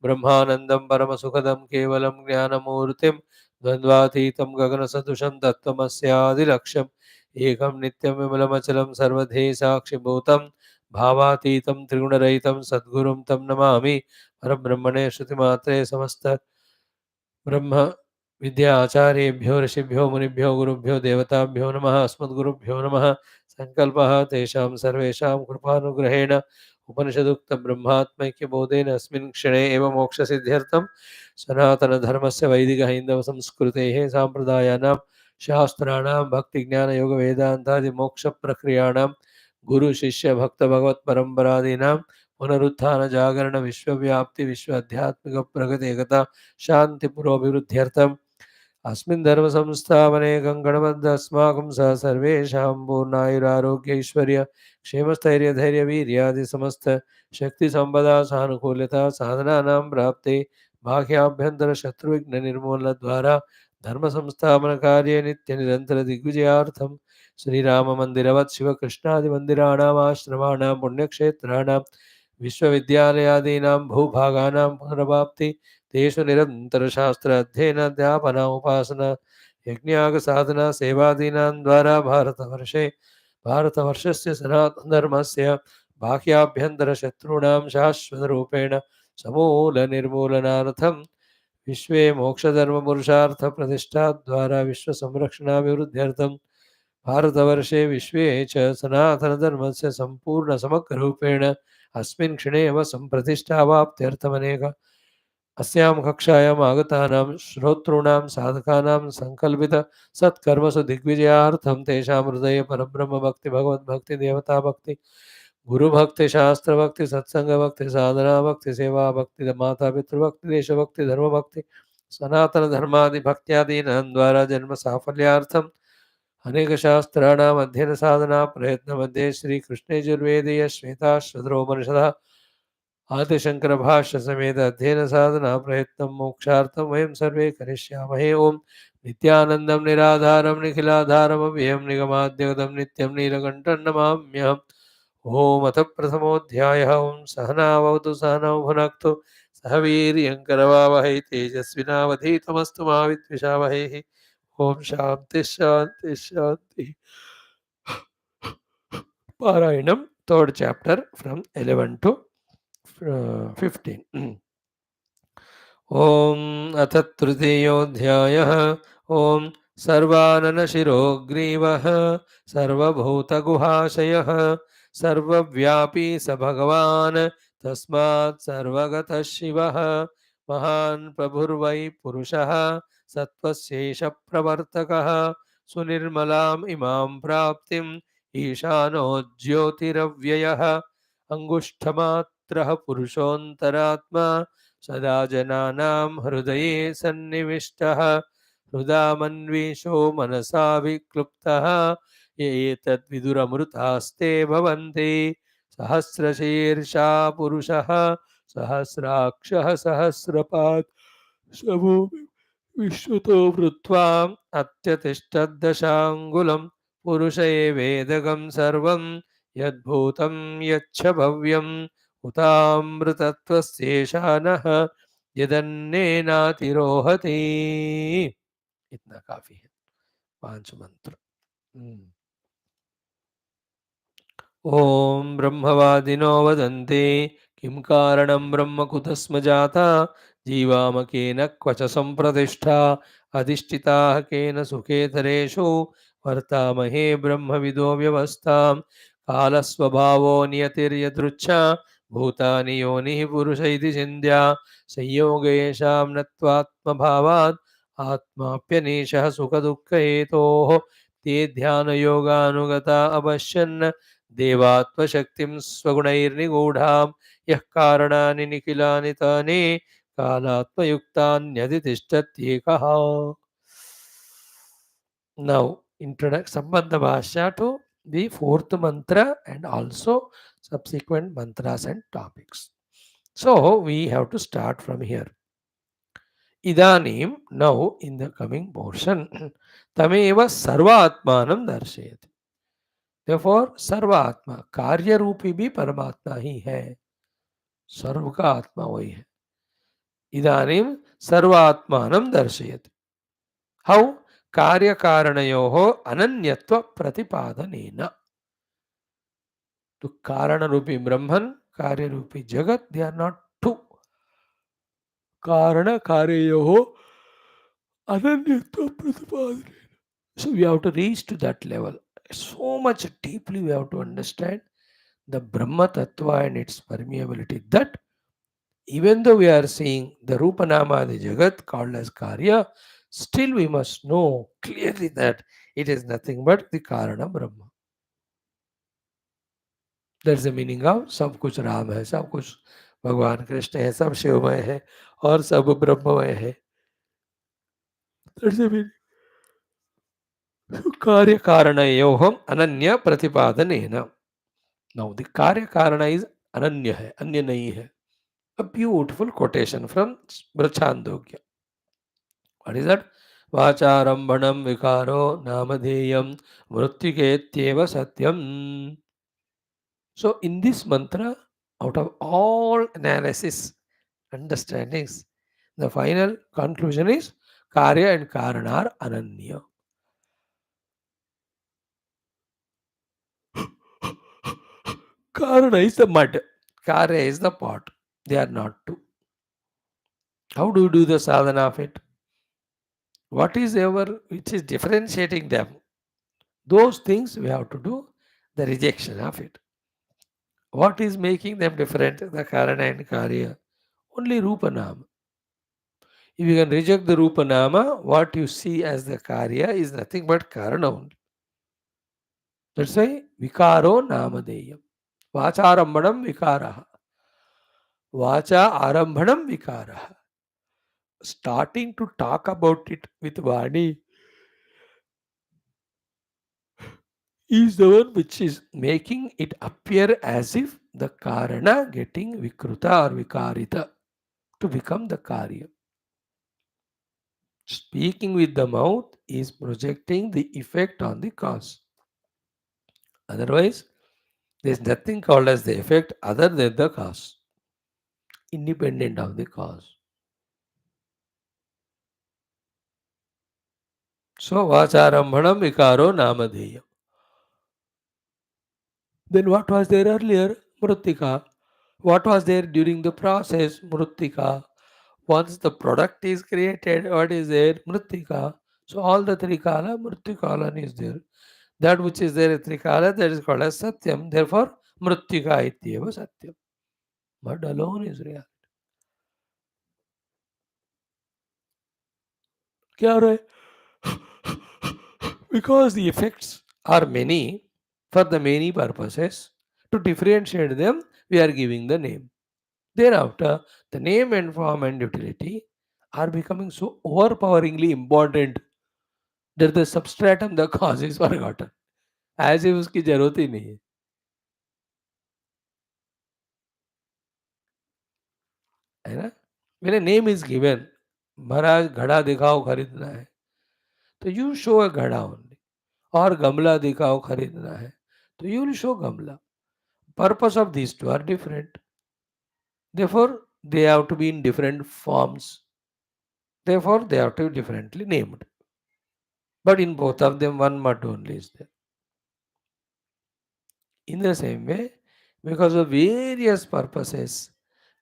ब्रह्मानन्दं परमसुखदं केवलं ज्ञानमूर्तिं द्वन्द्वातीतं गगनसदृशं तत्त्वमस्यादिलक्ष्यम् एकं नित्यं विमलमचलं सर्वधे साक्षिभूतं भावातीतं त्रिगुणरहितं सद्गुरुं तं नमामि परब्रह्मणे श्रुतिमात्रे समस्त ब्रह्म विद्या आचार्येभ्यो ऋषिभ्यो मुनिभ्यो गुरुभ्यो देवताभ्यो नमः अस्मद्गुरुभ्यो नमः संकल्पः तेषां सर्वेषां कृपानुग्रहेण उपनिषदुक्तब्रह्मात्मैक्यबोधेन अस्मिन् क्षणे एव मोक्षसिद्ध्यर्थं सनातनधर्मस्य वैदिकहैन्दवसंस्कृतेः साम्प्रदायानां शास्त्राणां भक्तिज्ञानयोगवेदान्तादिमोक्षप्रक्रियाणां गुरुशिष्यभक्तभगवत्परम्परादीनां पुनरुत्थानजागरण विश्वव्याप्ति विश्व आध्यात्मिक प्रगति एकता शांति पुरोभिवृद्ध्यर्थम् अस्मिन् धर्म संस्थापने गणबद्ध अस्माकं सह सर्वेषां पूर्णायुरारोग्य ऐश्वर्य क्षेमस्थैर्य धैर्य वीर्यादि समस्त शक्ति संपदा सानुकूल्यता साधनानां प्राप्ते बाह्याभ्यंतर शत्रुविघ्न निर्मूलन द्वारा धर्म संस्थापन कार्ये नित्य निरंतर दिग्विजयार्थं श्रीराम मंदिरवत् शिव कृष्णादि मंदिराणाम् आश्रमाणां पुण्यक्षेत्राणां विश्वविद्यालयादीनां भूभागानां पुनरवाप्ति तेषु निरन्तरशास्त्र अध्ययन अध्यापना उपासना यज्ञयागसाधना सेवादीनां द्वारा भारतवर्षस्य सनातनधर्मस्य बाह्याभ्यन्तरशत्रूणां शाश्वतरूपेण समूलनिर्मूलनार्थं विश्वे मोक्षधर्मपुरुषार्थप्रतिष्ठाद्वारा विश्वसंरक्षणाभिवृद्ध्यर्थं भारतवर्षे विश्वे च सनातनधर्मस्य सम्पूर्णसमग्ररूपेण अस्मिन् क्षणे एव सम्प्रतिष्ठावाप्त्यर्थमनेक अस्यां कक्षायाम् आगतानां श्रोतॄणां साधकानां सङ्कल्पित सत्कर्मसु दिग्विजयार्थं तेषां हृदये परब्रह्मभक्ति भगवद्भक्ति देवताभक्ति गुरुभक्ति सत्संगभक्ति साधनाभक्ति सेवाभक्ति मातापितृभक्ति देशभक्ति धर्मभक्ति सनातनधर्मादिभक्त्यादीनां द्वारा जन्म साफल्यार्थम् अनेक शास्त्राणाम् अध्ययन साधना प्रयत्न मध्ये श्री कृष्णयजुर्वेदीय श्वेताश्वतरोपनिषदः आदिशंकर भाष्य समेत अध्ययन साधना प्रयत्न मोक्षार्थं वयं सर्वे करिष्यामहे ओम नित्यानंदं निराधारं निखिलाधारम् अव्ययं निगमाद्यगतं नित्यं नीलकण्ठं नमाम्यहम् ओम अथ प्रथमोऽध्यायः ओम सहनावतु सहनौ भुनक्तु सह वीर्यं करवावहै तेजस्विनावधीतमस्तु मा विद्विषावहैः ओम शांति शांति शांति पारायणम थर्ड चैप्टर फ्रॉम 11 to 15 ओम अथ तृतीयोऽध्यायः ओम सर्वाननशिरोग्रीवः सर्वभूतगुहाशयः सर्वव्यापी स भगवान् तस्मात् सर्वगतः शिवः महान् प्रभुर्वै पुरुषः सत्त्वशेष प्रवर्तकः सुनिर्मलाम् इमां प्राप्तिम् ईशानो ज्योतिरव्ययः अंगुष्ठमात्रः पुरुषोऽन्तरात्मा सदा जनानां हृदये सन्निविष्टः हृदामन्वीषो मनसा विक्लुप्तः ये एतद्विदुरमृतास्ते भवन्ति सहस्रशीर्षा पुरुषः सहस्राक्षः सहस्रपात् समूह विश्वतो वृत्वा अत्यतिष्ठद्दशाङ्गुलं पुरुष एवेदगं सर्वं यद्भूतं यच्च भव्यम् उतामृतत्वस्येषानः यदन्नेनातिरोहति। इतना काफी है 5 मंत्र। ओम ब्रह्मवादिनो वदन्ति किं कारणं ब्रह्म कुतस्म जाता जीवामकेन क्वच सम्प्रतिष्ठा अधिष्ठिताः केन सुखेतरेषु वर्तामहे ब्रह्मविदो व्यवस्थां कालस्वभावो नियतिर्यदृच्छा भूतानि योनिः पुरुष इति चिन्त्या संयोग येषां न त्वात्मभावात् आत्माप्यनीशः सुखदुःखहेतोः ते ध्यानयोगानुगता अपश्यन् देवात्मशक्तिं स्वगुणैर्निगूढां यः कारणानि निखिलानि तानि कालात्मयुक्तान्यधितिष्ठत्येकः। Now, introduction Sambandha Bhashya to the fourth mantra and also subsequent mantras and topics. So, we have to start from here. Idanim, now in the coming portion, Tameva Sarva Atmanam Darshayati. Therefore, Sarva Atma, Karya Rupi bhi Paramatma hi hai. Sarva ka Atma wahi hai. Idanim Sarva Atmanam Darshayati. How? Karya Karanayoho Ananyatva Pratipadanena. To Karana Rupi Brahman, Karya Rupi Jagat, they are not two. Karana Karyayoho Ananyatva Pratipadanena. So we have to reach to that level. So much deeply we have to understand the Brahma Tattva and its permeability. That even though we are seeing the Rupa Nama, the Jagat called as Karya, still we must know clearly that it is nothing but the Karana Brahma. That's the meaning of सब कुछ राम है, सब कुछ भगवान कृष्ण है, सब शिवमय है और सब ब्रह्ममय है. That's the meaning. कार्य कारणयोः अनन्य प्रतिपादनेन. Now the Karya Karana is Ananya hai, Anya nahi hai. A beautiful quotation from Brachandogya. What is that? Vacharambhanam vikaro namadheyam mrutyuketyeva satyam. So in this mantra, out of all analysis, understandings, the final conclusion is Karya and Karana are Ananya. Karana is the mud, Karya is the pot. They are not two. How do you do the sadhana of it? What is ever which is differentiating them? Those things we have to do the rejection of it. What is making them different? The Karana and Karya. Only Rupa Nama. If you can reject the Rupa Nama, what you see as the Karya is nothing but Karana only. That's why Vikaro Namadeyam. Vacha Arambhanam Vikaraha. Vacha Arambhanam Vikaraha. Starting to talk about it with Vani is the one which is making it appear as if the Karana getting Vikruta or Vikarita to become the Karya. Speaking with the mouth is projecting the effect on the cause. Otherwise, there is nothing called as the effect other than the cause, independent of the cause. So, Vacharambhanam Vikaro Namadheya. Then what was there earlier? Mrittika. What was there during the process? Mrittika. Once the product is created, what is there? Mrittika. So all the Trikala, Mrityukalan is there. That which is there in Trikala, that is called as Satyam. Therefore, Mrityuka ityeva Satyam. Mud alone is real. क्या हो रहा है? Because the effects are many for the many purposes. To differentiate them, we are giving the name. Thereafter, the name and form and utility are becoming so overpoweringly important that the substratum, the cause is forgotten. As if उसकी जरूरत ही नहीं है. है ना? When a name is given, महाराज घड़ा दिखाओ खरीदना है, तो you show a घड़ा only. और गमला दिखाओ खरीदना है, तो you will show गमला. Purpose of these two are different. Therefore, they have to be in different forms. Therefore, they have to be differently named. But in both of them, one mud only is there. In the same way, because of various purposes,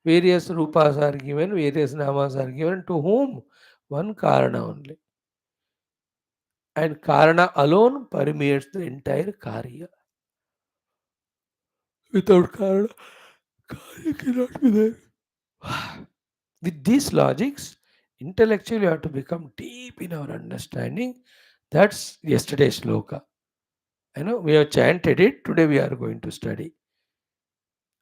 various rupas are given, various namas are given to whom? One karana only. And karana alone permeates the entire karya. Without karana, karya cannot be there. With these logics, intellectually we have to become deep in our understanding. That's yesterday's sloka. We have chanted it. Today we are going to study.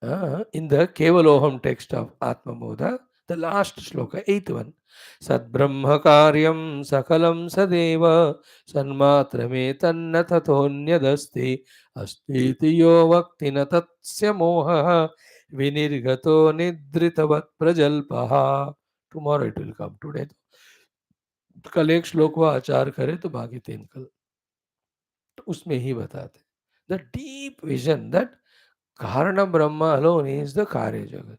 In the Kevaloham text of Atma Bodha, the last sloka, 8th one. Sad Brahma Karyam Sakalam Sadeva Sanmatre Tanna Tathonyadasti Astiti Yo Vaktina Tatsya Moha Vinirgato Nidritavat Prajalpaha. Tomorrow it will come. Today कल एक श्लोक हुआ आचार करे तो बाकी 3 कल, तो उसमें ही बताते द डीप विजन दैट कारण ब्रह्म alone is the Karya Jagat.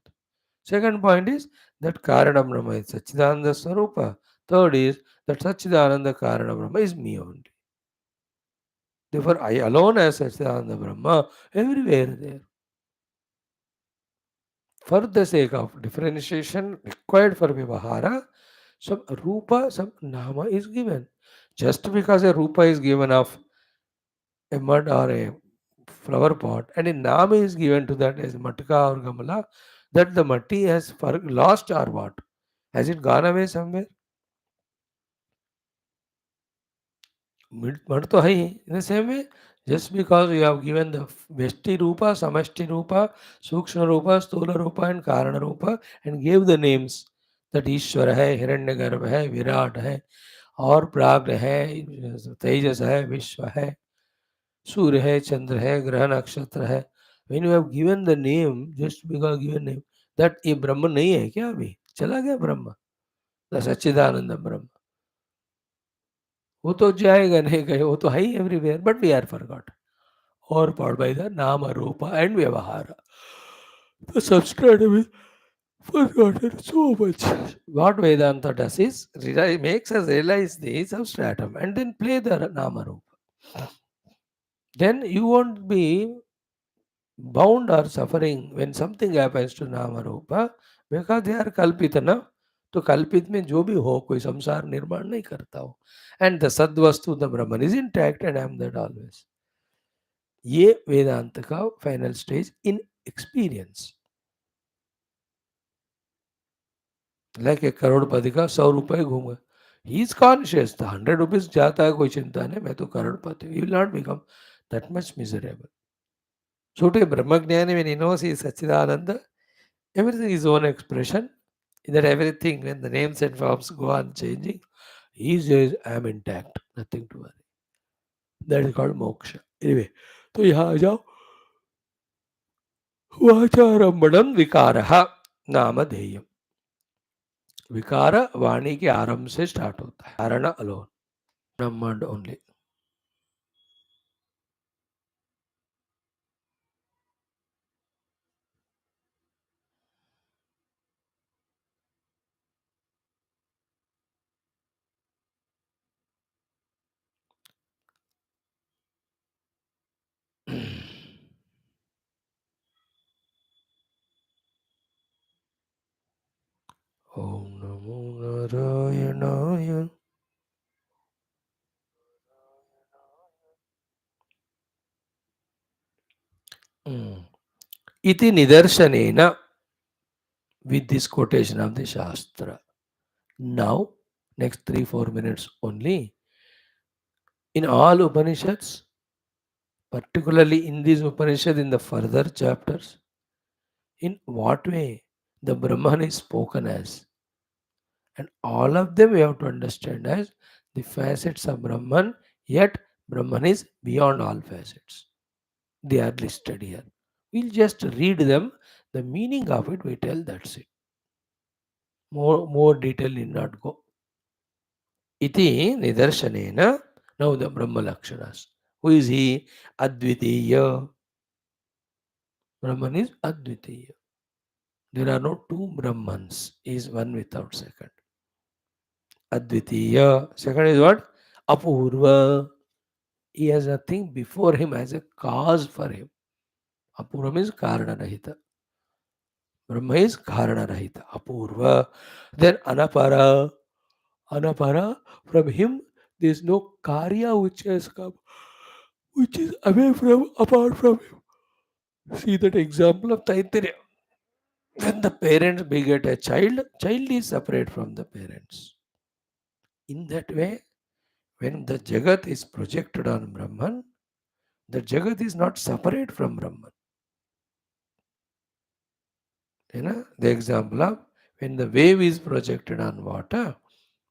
Second point is that Karana Brahma is Satchidananda Swarupa. Third is that Satchidananda Karana Brahma is me only. Therefore, I alone as Satchidananda Brahma, everywhere there. For the sake of differentiation required for Vivahara, some Rupa, some Nama is given. Just because a Rupa is given of a mud or a flower pot and a Nama is given to that as Matka or Gamala, that the Matti has lost or what? Has it gone away somewhere? Mud to hai. In the same way, just because you have given the Veshti Rupa, Samashti Rupa, Sukshma Rupa, Stula Rupa and Karana Rupa and gave the names that Ishwar hai, Hiranyagarbha hai, Virat hai, और प्राग्ञ है, तेजस है, विश्व है, सूर्य है, चंद्र है, ग्रह नक्षत्र है. When you have given the name, just because given name, that ये ब्रह्म नहीं है क्या अभी? चला गया ब्रह्म, द सच्चिदानंद ब्रह्म. वो तो जाएगा नहीं कहीं, वो तो है ही everywhere, but we are forgot और पावर्ड बाय द नाम रूप एंड व्यवहार. The substratum is forgotten so much. What Vedanta does is makes us realize the substratum and then play the Nama Rupa. Then you won't be bound or suffering when something happens to Nama Rupa because they are kalpita na. तो कल्पित में जो भी हो कोई संसार निर्माण नहीं करता हो. एंड द सद्वस्तु the Brahman is intact and I am that always. ये वेदांत का final stage in experience. Like एक करोड़पति का 100 रुपए घूम, ही इज कॉन्शियस, 100 रुपीज जाता है कोई चिंता नहीं, मैं तो करोड़पति. You will not become that much miserable. So to a Brahmajnani, when he knows he is Satchidananda, everything is own expression, that everything, when the names and forms go on changing, he says, I am intact, nothing to worry. That is called moksha. Anyway, तो यहाँ आ जाओ. वाचारंभणम विकारः नामधेयम. विकार वाणी के आरंभ से start होता है. कारण अलोन, ब्रह्मांड ओनली. ओम नमो नारायणाय. इति निदर्शनेन, with this quotation of the Shastra. Now, next 3-4 minutes only, in all Upanishads, particularly in this Upanishad, in the further chapters, in what way the Brahman is spoken as. And all of them we have to understand as the facets of Brahman, yet Brahman is beyond all facets. They are listed here. We'll just read them, the meaning of it we tell, that's it. More detail need not go. Iti nidarshanena. Now the Brahma Lakshanas. Who is he? Advitiya. Brahman is Advitiya. There are no two Brahmans. He is one without second. Advitiya. Second is what? Apurva. He has nothing before him as a cause for him. Apurva means Karana Rahita. Brahma is Karana Rahita. Apurva. Then Anapara. Anapara. From him there is no Karya which has come, which is away from, apart from him. See that example of Taittiriya. When the parents beget a child, child is separate from the parents. In that way, when the Jagat is projected on Brahman, the Jagat is not separate from Brahman. You know, the example of when the wave is projected on water,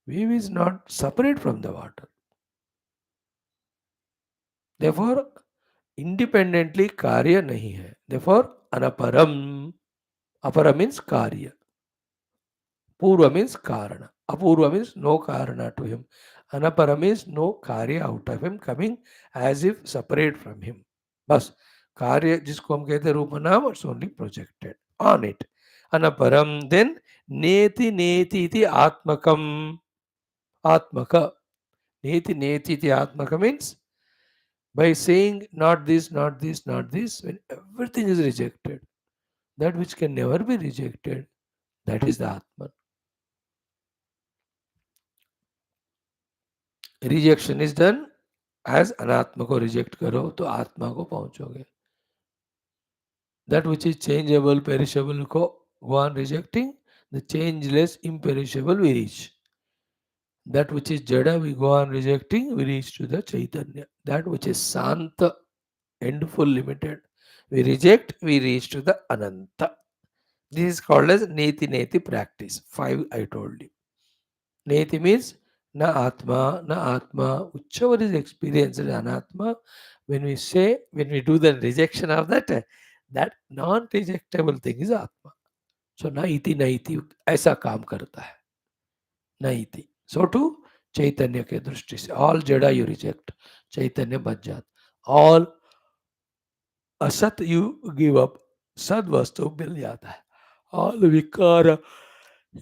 wave is not separate from the water. Therefore, independently Karya nahi hai. Therefore, Anaparam. Apara means Karya. Purva means Karana. Apurva means no karana to him. Anapara means no karya out of him coming as if separate from him. बस कार्य जिसको हम कहते हैं रूप नाम, it's only projected on it. अनपरम then नेति नेति इति आत्मकम. आत्मक नेति नेति इति आत्मक means by saying not this, not this, not this, when everything is rejected, that which can never be rejected, that is the Atman. Rejection is done as अनात्मा को रिजेक्ट करो तो आत्मा को पहुंचोगे. That which is changeable, perishable को go on rejecting, the changeless, imperishable we reach. That which is jada we go on rejecting, we reach to the Chaitanya. That which is Santa, endful, limited, we reject, we reach to the Ananta. This is called as Neti Neti practice. 5 I told you. Neti means na atma, whichever is experienced as anatma. When we do the rejection of that, that non-rejectable thing is atma. So na iti ऐसा काम करता है. ना इति. So too चैतन्य के दृष्टि से all जड़ा you reject, चैतन्य बच जाता. All असत you give up, सद वस्तु मिल जाता है. All विकार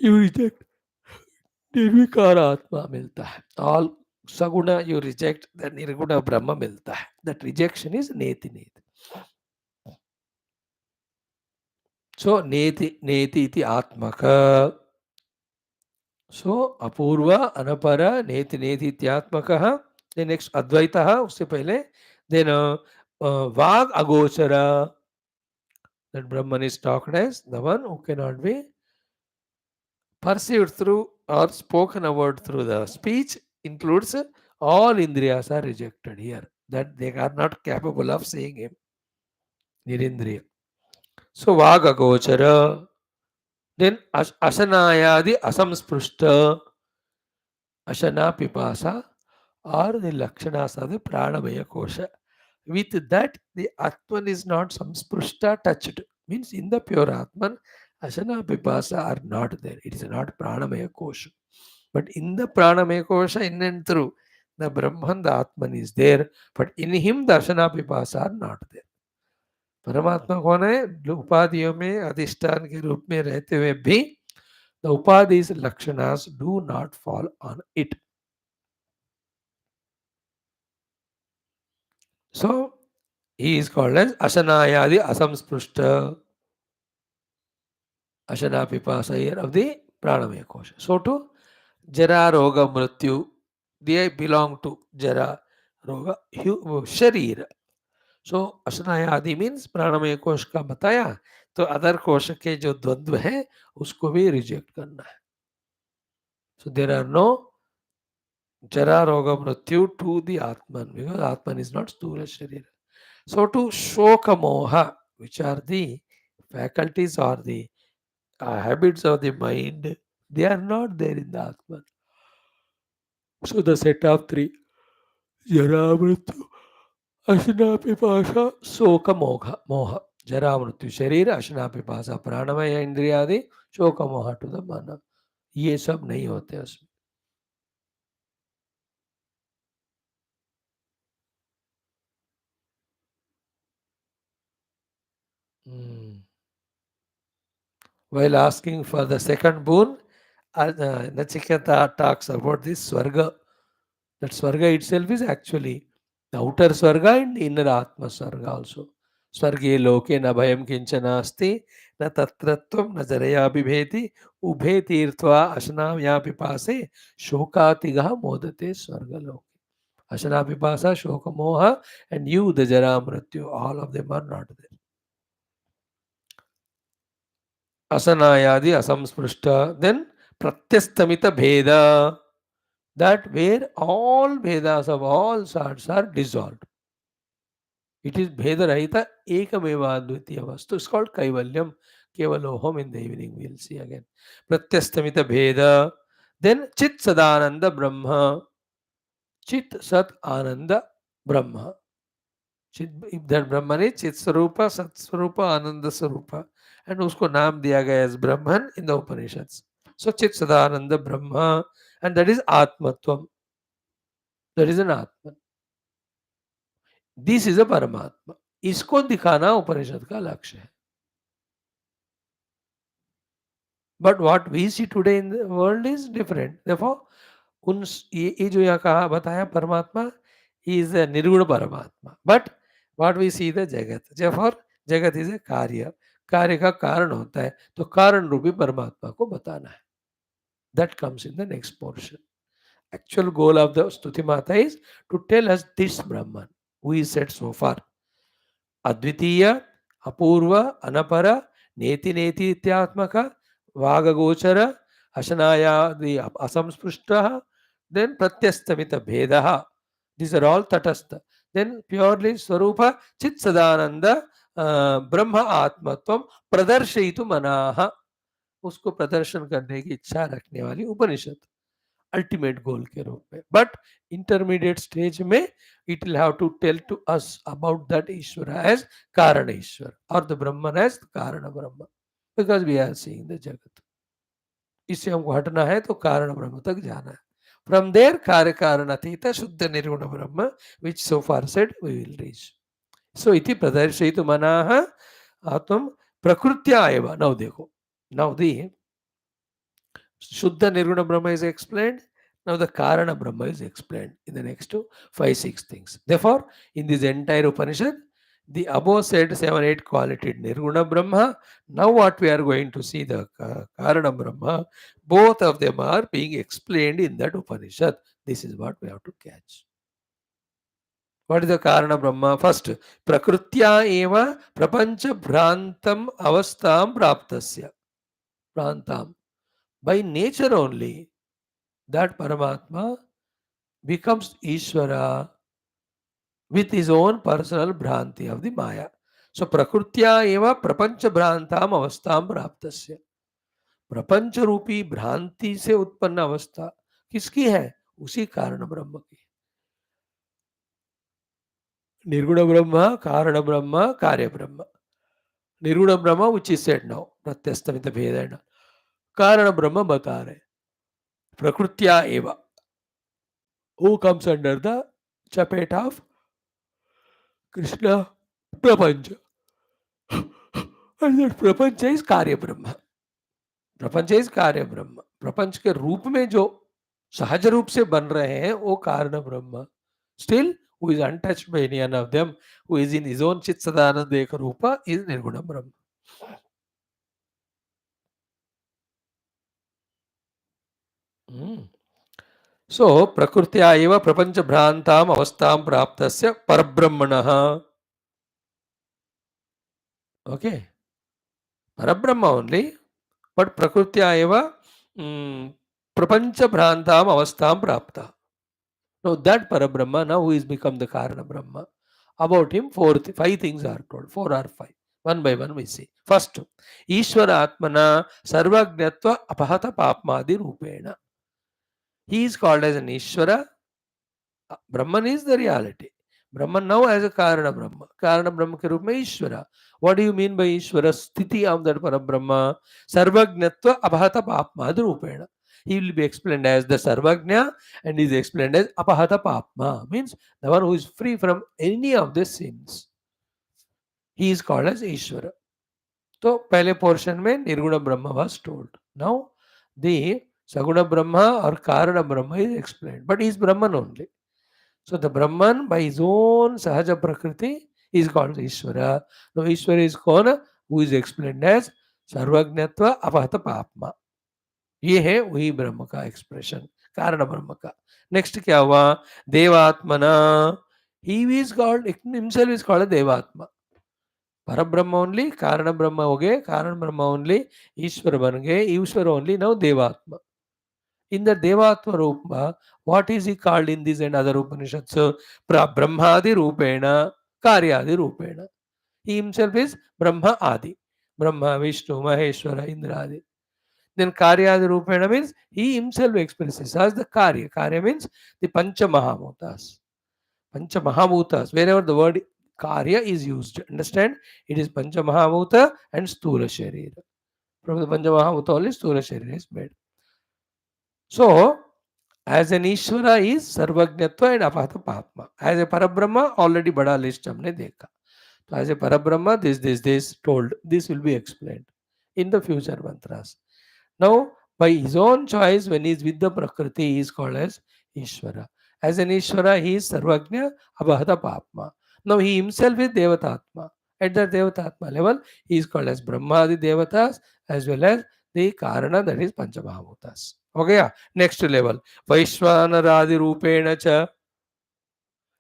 you reject, निर्विकार आत्मा मिलता है. All saguna you reject, the nirguna brahma मिलता है. That rejection is neti neti. So neti neti iti atmaka. So apurva anapara neti neti ityatmaka. Then next advaita उससे पहले. Then vag agochara. That Brahman is talked as the one who cannot be perceived through or spoken about through the speech, includes all indriyas are rejected here, that they are not capable of seeing him. Nirindriya. So vaga gochara. Then asanayadi asamsprushta. Ashana pipasa or the lakshanas of the pranamaya kosha. With that, the Atman is not samsprushta touched. Means in the pure Atman, Ashana Pipasa are not there. It is not Pranamaya Kosha. But in the Pranamaya Kosha, in and through, the Brahman, the Atman is there. But in him, the Ashana Pipasa are not there. परमात्मा कौन है? उपाधियों में अधिष्ठान के रूप में रहते हुए भी the upadhis lakshanas do not fall on it. So he is called as Asanayadi Asamsprushta. Ashana Pipasa here of the Pranamaya Kosha. So to Jara Roga Mrityu, they belong to Jara Roga Sharir. So Ashanayadi means प्राणमय कोश का बताया, तो other कोश के जो द्वंद्व है उसको भी रिजेक्ट करना है. So there are no Jara Roga Mrityu to the Atman, because Atman is not Sthula Sharira. So to Shoka Moha, which are the faculties or the habits of the mind, they are not there in the Atman. So the set of 3, Jara Mrityu, Ashna Pipasa, Soka Moha. Jara Mrityu Sharira, Ashna Pipasa, Pranamaya Indriyadi, Shoka Moha to the Mana. ये सब नहीं होते उसमें. While asking for the second boon, Nachiketa talks about this Swarga. That Swarga itself is actually the outer Swarga and inner Atma Swarga also. Swarge loke na bhayam kinchana asti na tatratvam na jaraya bibheti ubhe tirtva ashanam ya pipase shokatigaha modate Swarga loke. Ashana pipasa, shoka moha, and you, the jara mrityu, all of them are not there. Asanayadi asamsprushta. Then pratyastamita bheda. That where all Vedas of all sorts are dissolved. It is Bheda Rahita Ekameva Advitiya Vastu. It's called Kaivalyam. Kevaloham in the evening. We'll see again. Pratyastamita Bheda. Then Chit Sadananda Brahma. Chit Sat Ananda Brahma. Chit, if that Brahman is Chit Sarupa, Sat Sarupa, Ananda Sarupa. And usko naam diya gaya as Brahman in the Upanishads. So Chit Sadananda Brahma, and that is Atmatvam. That is an Atman. This is a Paramatma. इसको दिखाना उपनिषद का लक्ष्य है. But what we see today in the world is different. Therefore, ये जो यहाँ कहा बताया परमात्मा is a निर्गुण परमात्मा. But what we see the जगत. Therefore, जगत is a कार्य. कार्य का कारण होता है, तो कारण रूपी परमात्मा को बताना है. That comes in the next portion. Actual goal of the Stuti Mata is to tell us this Brahman, who is said so far. अद्वितीय, अपूर्व, अनपर, नेति नेति इत्यात्मक, वागगोचर, अशनायादि असंस्पृष्ट, then pratyastamita bhedah. These are all tatastha. Then purely swarupa chit sadananda brahma atmatvam pradarshaitu manaha. उसको प्रदर्शन करने की इच्छा रखने वाली उपनिषद अल्टीमेट गोल के रूप में. बट इंटरमीडिएट स्टेज में it will have to tell to us about that Ishvara as Karana Ishvara or the Brahman as Karana Brahma, because we are seeing the Jagat. इससे हमको हटना है तो कारण ब्रह्म तक जाना है. From there कार्य कारणातीत शुद्ध निर्गुण ब्रह्म, which so far said we will reach. So इति प्रदर्शयितु मनाः आत्मं प्रकृत्या एव. Now देखो, now the Shuddha Nirguna Brahma is explained. Now the Karana Brahma is explained in the next 5-6 things. Therefore, in this entire Upanishad, the above said 7-8 quality Nirguna Brahma. Now what we are going to see, the Karana Brahma, both of them are being explained in that Upanishad. This is what we have to catch. What is the Karana Brahma? First, Prakrutya eva prapancha bhrantam avastam praptasya. Bhrantam. By nature only, that Paramatma becomes Ishvara with his own personal Bhranti of the Maya. So, Prakrutya eva prapancha Bhrantam avastam praptasya. प्रपंच रूपी भ्रांति से उत्पन्न अवस्था किसकी है? उसी कारण ब्रह्म की. निर्गुण ब्रह्म, कारण ब्रह्म, कार्य ब्रह्म. निर्गुण ब्रह्म which is said now, प्रत्यस्तमित भेदेन. कारण ब्रह्म बता रहे. प्रकृत्या एव, who comes under the chapet of Krishna prapancha. And that prapancha is Karya Brahma. प्रपंच इज कार्य ब्रह्म. प्रपंच के रूप में जो सहज रूप से बन रहे हैं वो कारण ब्रह्म. Still who is untouched by any one of them, who is in his own chit sadananda ek rupa, is nirguna brahma. So prakrutya eva prapancha bhrantam avastam praptasya parabrahmanah. Okay, parabrahma only, but prakrutya eva prapancha bhrantam avastam prapta. Now that Parabrahma, now who is become the Karana Brahma, about him 5 things are told, 4 or 5. One by one we see. First, Ishvara Atmana Sarvagnatva Apahata Papmadi Rupena. He is called as an Ishvara. Brahman is the reality. Brahman now as a Karana Brahma. Karana Brahma ke roop mein Ishvara. What do you mean by Ishvara? Sthiti of that Parabrahma. Sarvagnatva Apahata Papmadi Rupena. He will be explained as the Sarvagnya and is explained as Apahata Papma, means the one who is free from any of the sins. He is called as Ishvara. So, पहले portion में Nirguna Brahma was told. Now, the Saguna Brahma or Karana Brahma is explained, but he is Brahman only. So, the Brahman by his own Sahaja Prakriti is called Ishvara. Now, Ishvara is called, who is explained as Sarvagnatva Apahata Papma. ये है वही ब्रह्म का expression, कारण ब्रह्म का. Next क्या हुआ? देवात्मना. He is called, himself is called देवात्मा. परब्रह्म ओनली, कारण ब्रह्म हो गए, कारण ब्रह्म ओनली, ईश्वर बन गए, ईश्वर ओनली, नाउ देवात्मा. इन द देवात्म रूप what is he called in this and other Upanishads? ब्रह्मादि रूपेण, कार्यादि रूपेण. ही हिमसेल्फ इज ब्रह्म आदि, Brahma Vishnu Maheshwar इंद्रादि. Then Karyadi Rupena means he himself expresses as the Karya. Karya means the Pancha Mahabhutas. Pancha Mahabhutas, wherever the word Karya is used, understand? It is Pancha Mahabhuta and Sthula Sharira. From the Pancha Mahabhuta only Sthula Sharira is made. So, as an Ishvara is Sarvajnatva and Apahata Papma. As a Parabrahma, already bada list हमने देखा. So as a Parabrahma, this told. This will be explained in the future mantras. Now, by his own choice, when he is with the Prakriti, he is called as Ishvara. As an Ishvara, he is Sarvajna Abhata Papma. Now, he himself is Devatatma. At the Devatatma level, he is called as Brahmadi Devatas as well as the Karana, that is Panchamahabhutas. Okay, yeah. Next level. Vaishwanaradi Rupena Cha.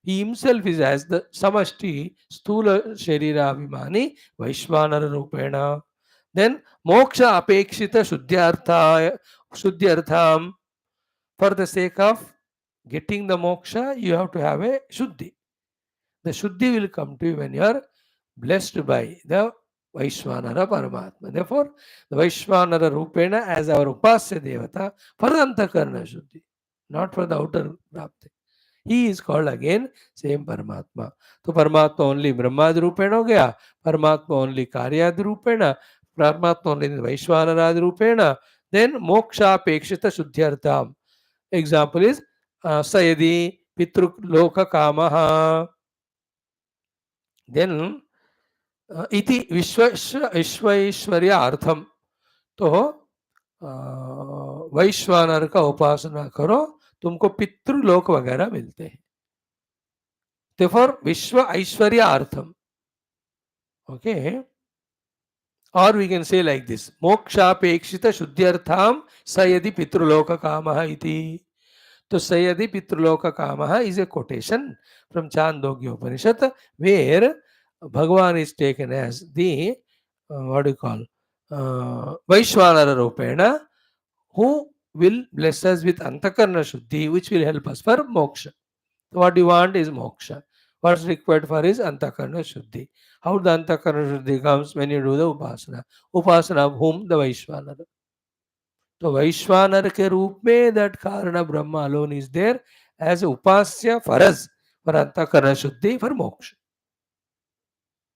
He himself is as the Samashti Stula Sharira Abhimani Vaishwanara Rupena. Then Moksha Apekshita Shuddhyartham. For the sake of getting the moksha, you have to have a Shuddhi. The Shuddhi will come to you when you are blessed by the Vaishwanara Paramatma. Therefore, the Vaishwanara Rupena as our Upasya Devata for the Antakarna Shuddhi, not for the outer Prapti. He is called again same Paramatma. So Paramatma only Brahmadi Rupena ho gaya, Paramatma only Karyadi Rupena, Paramatma only Vaishwanaradi Rupena, then Moksha Pekshita Shuddhyartham. Example is Sayadi Pitruk Loka Kamaha. Then इति विश्वेश्वर्य अर्थम तो वैश्वानर का उपासना करो तुमको पितृलोक वगैरह मिलते हैं. Therefore, Vishwa Aishwarya Artham. Okay. Or we can say like this. Moksha Pekshita Shuddhyartham Sayadi Pitruloka Kamaha iti. So Sayadi Pitruloka Kamaha is a quotation from Chandogya Upanishad where Bhagavan is taken as the, what do you call, Vaishwanara Rupena, who will bless us with Antakarna Shuddhi, which will help us for moksha. So what you want is moksha. What's required for is Antakarna Shuddhi. How the Antakarna Shuddhi comes? When you do the Upasana. Upasana of whom? The Vaishwanara. So Vaishwanara ke roop mein that Karana Brahma alone is there as Upasya for us, for Antakarna Shuddhi, for moksha.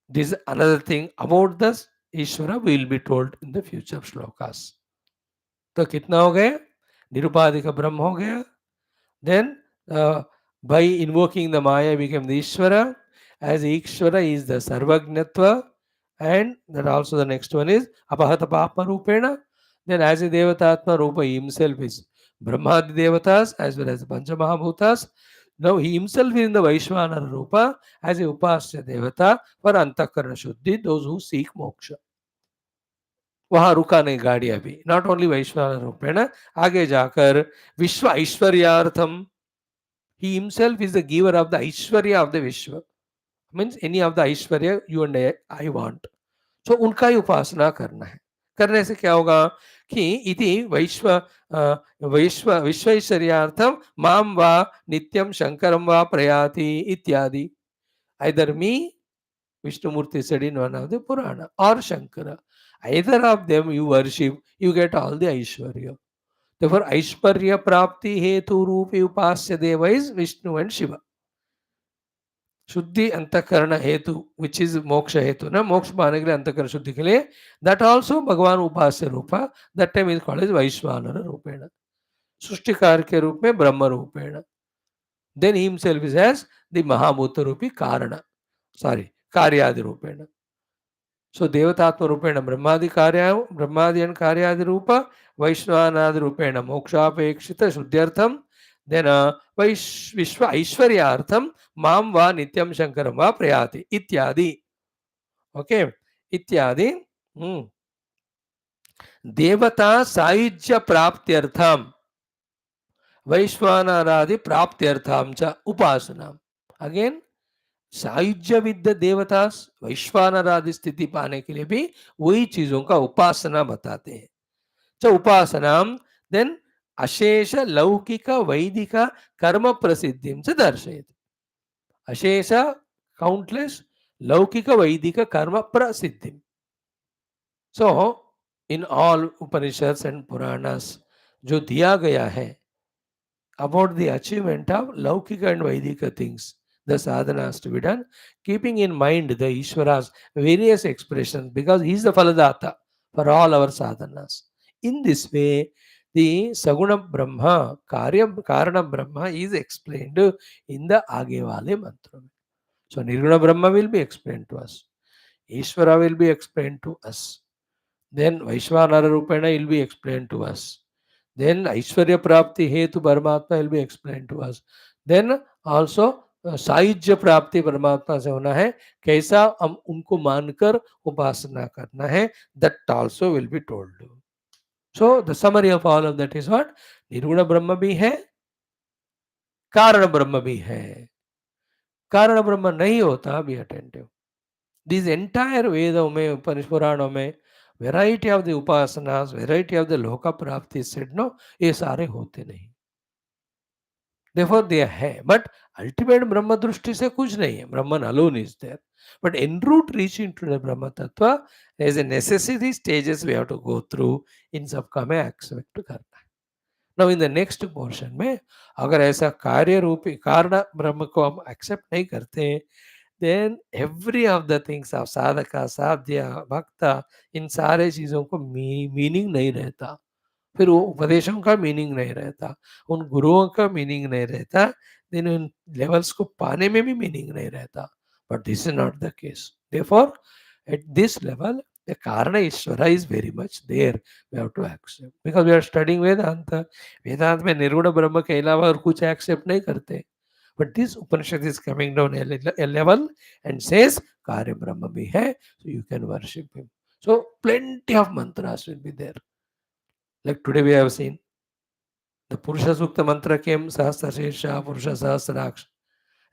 This is another thing about this Ishvara will be told in the future shlokas. तो कितना हो गया? निरुपाधिक ब्रह्म हो गया. Then by invoking the Maya became the Ishvara. As Ishvara is the Sarvagnatva, and that also the next one is Apahata Papa Rupena. Then as a Devatatma Rupa, he himself is Brahmadi Devatas as well as the Panchamahabhutas. Now he himself is in the Vaishwanara Rupa as a Upasya Devata for Antakarna Shuddhi, those who seek moksha. वहां रुका नहीं गाड़ी अभी. Not only वैश्वानर रूपेण, आगे जाकर विश्व ऐश्वर्यार्थम. He himself is the giver of the ऐश्वर्य ऑफ द विश्व. मीन्स एनी ऑफ द ऐश्वर्य you and I want. So उनका ही उपासना करना है. करने से क्या होगा कि इति वैश्व वैश्व विश्वैश्वर्यार्थम माम वा नित्यम शंकरम वा प्रयाति इत्यादि. Either me, Vishnumurti said in one of the Purana, or Shankara. Either of them you worship, you get all the Aishwarya. Therefore, Aishwarya Prapti Hetu Rupi Upasya Deva is Vishnu and Shiva. Shuddhi Antakarana Hetu, which is Moksha Hetu. Na Moksha पाने के लिए अंतकरण शुद्धि के लिए, that also भगवान उपास्य रूपा, that time is called as Vaishwanara रूपेण. सृष्टिकार के रूप में ब्रह्म रूपेण. Then he himself is as the Mahabhuta रूपी Karana. Sorry, Karyadi रूपेण. So Devatatma Rupena Brahmadi Karya, Brahmadi and Karyadi Rupa, Vaishwanadi Rupena Mokshapekshita Shuddhyartham, then Vishwa Aishwaryartham, Mam Va Nityam Shankaram Va Prayati, Ityadi. Okay, Ityadi. Devata Saijya Praptyartham, Vaishwanaradi Praptyartham Cha Upasanam. Again, सायुज्य with देवतास वैश्वानरादि स्थिति पाने के लिए भी वही चीजों का उपासना बताते हैं. तो उपासनाम देन अशेष लौकिक वैदिक कर्म प्रसिद्धिं च दर्शयति. अशेष काउंटलेस लौकिक वैदिक कर्म प्रसिद्धिं. So in all Upanishads and Puranas जो दिया गया है about the achievement of laukika and vaidika things, the sadhanas to be done, keeping in mind the Ishvara's various expressions, because he is the Phaladata for all our sadhanas. In this way, the Saguna Brahma, Karana Brahma is explained in the Aage wale mantra. So Nirguna Brahma will be explained to us. Ishvara will be explained to us. Then Vaishvanara Rupena will be explained to us. Then Aishwarya Prapti Hetu Paramatma will be explained to us. Then also सायुज्य प्राप्ति परमात्मा से होना है, कैसा हम उनको मानकर उपासना करना है, that also will be told. So the summary of all of that is what? निर्गुण ब्रह्म भी है, कारण ब्रह्म भी है. कारण ब्रह्म नहीं होता, be attentive. This entire Veda में, Upanishad पुराणों में variety of the upasanas, variety of the loka prapti said, no, ये सारे होते नहीं. Therefore they है, but ultimate ब्रह्म दृष्टि से कुछ नहीं है. Brahman alone is there. But en route reaching to the Brahma Tattva, there is a necessity stages we have to go through. इन सब का हमें एक्सपेक्ट करना है. Now in the next portion में अगर ऐसा कार्य रूपी कारण ब्रह्म को हम एक्सेप्ट नहीं करते, then every of the things of sadhaka साध्या भक्ता, इन सारे चीज़ों को मीनिंग नहीं रहता. फिर वो उपदेशों का मीनिंग नहीं रहता, उन गुरुओं का मीनिंग नहीं रहता, देन उन लेवल्स को पाने में भी मीनिंग नहीं रहता. But this is not the case. Therefore at this level the कारण ईश्वर is very much there. We have to accept, because we are studying Vedanta. Vedanta में निर्गुण ब्रह्म के अलावा और कुछ एक्सेप्ट नहीं करते. But this Upanishad is coming down a level and says कार्य ब्रह्म भी है, so you can worship him. So plenty of mantras will be there. Like today we have seen the Purusha Sukta mantra came, Sahasra Shirsha, Purusha Sahasraksh.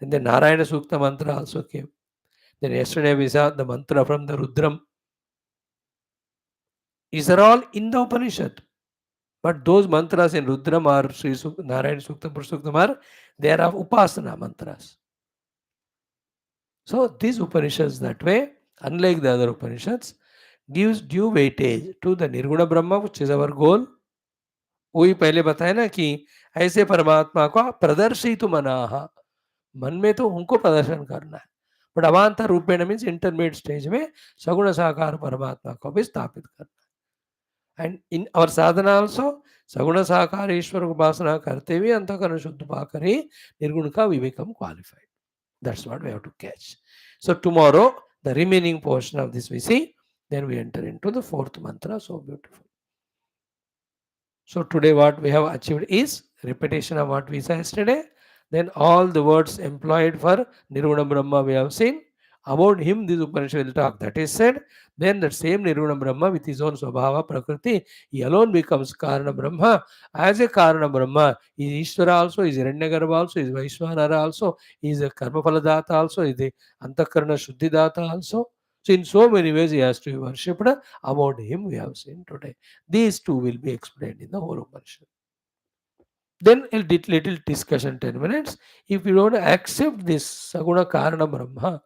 And then Narayana Sukta mantra also came. Then yesterday we saw the mantra from the Rudram. These are all in the Upanishad. But those mantras in Rudram or Sri Narayana Sukta, Purusha Sukta are, they are of Upasana mantras. So these Upanishads that way, unlike the other Upanishads, gives due weightage to the Nirguna Brahma, which is our goal. वही पहले बताया ना कि ऐसे परमात्मा को प्रदर्शित मनाहा, मन में तो उनको प्रदर्शन करना है, बट अवान्तर रूपेण मीन्स इंटरमीडिएट स्टेज में सगुण साकार परमात्मा को भी स्थापित करना है. And in our Sadhana also सगुण साकार ईश्वर उपासना करते हुए अंतःकरण शुद्ध पाकर ही निर्गुण का we become qualified. That's what we have to catch. So tomorrow the remaining portion of this we see, then we enter into the fourth mantra. So beautiful. So today what we have achieved is repetition of what we saw yesterday. Then all the words employed for Nirvana Brahma we have seen. About him this Upanishad will talk. That is said. Then that same Nirvana Brahma with his own Swabhava Prakriti, he alone becomes Karana Brahma. As a Karana Brahma, he is Ishvara also, he is Hiranyagarbha also, he is Vaishwanara also, he is a Karma Phaladata also, he is the Antakarana Shuddhidata also. So in so many ways he has to be worshipped. About him we have seen today. These two will be explained in the whole Upanishad. Then a little discussion, 10 minutes. If you don't accept this Saguna Karana Brahma,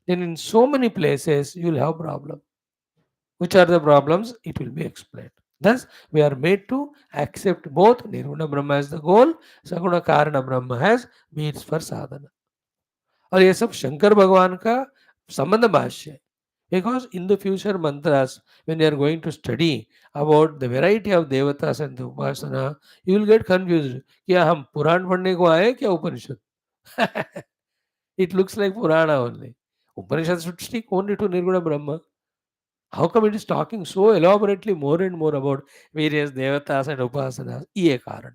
then in so many places you will have problem. Which are the problems? It will be explained. Thus, we are made to accept both Nirguna Brahma as the goal, Saguna Karana Brahma as means for sadhana. और ये सब शंकर भगवान का संबंध भाष्य है. Because in the future mantras, when you are going to study about the variety of devatas and the upasana, you will get confused. क्या हम पुराण पढ़ने को आए क्या उपनिषद? It looks like Purana only. Upanishad should stick only to Nirguna Brahma. How come it is talking so elaborately more and more about various devatas and upasanas? ये कारण.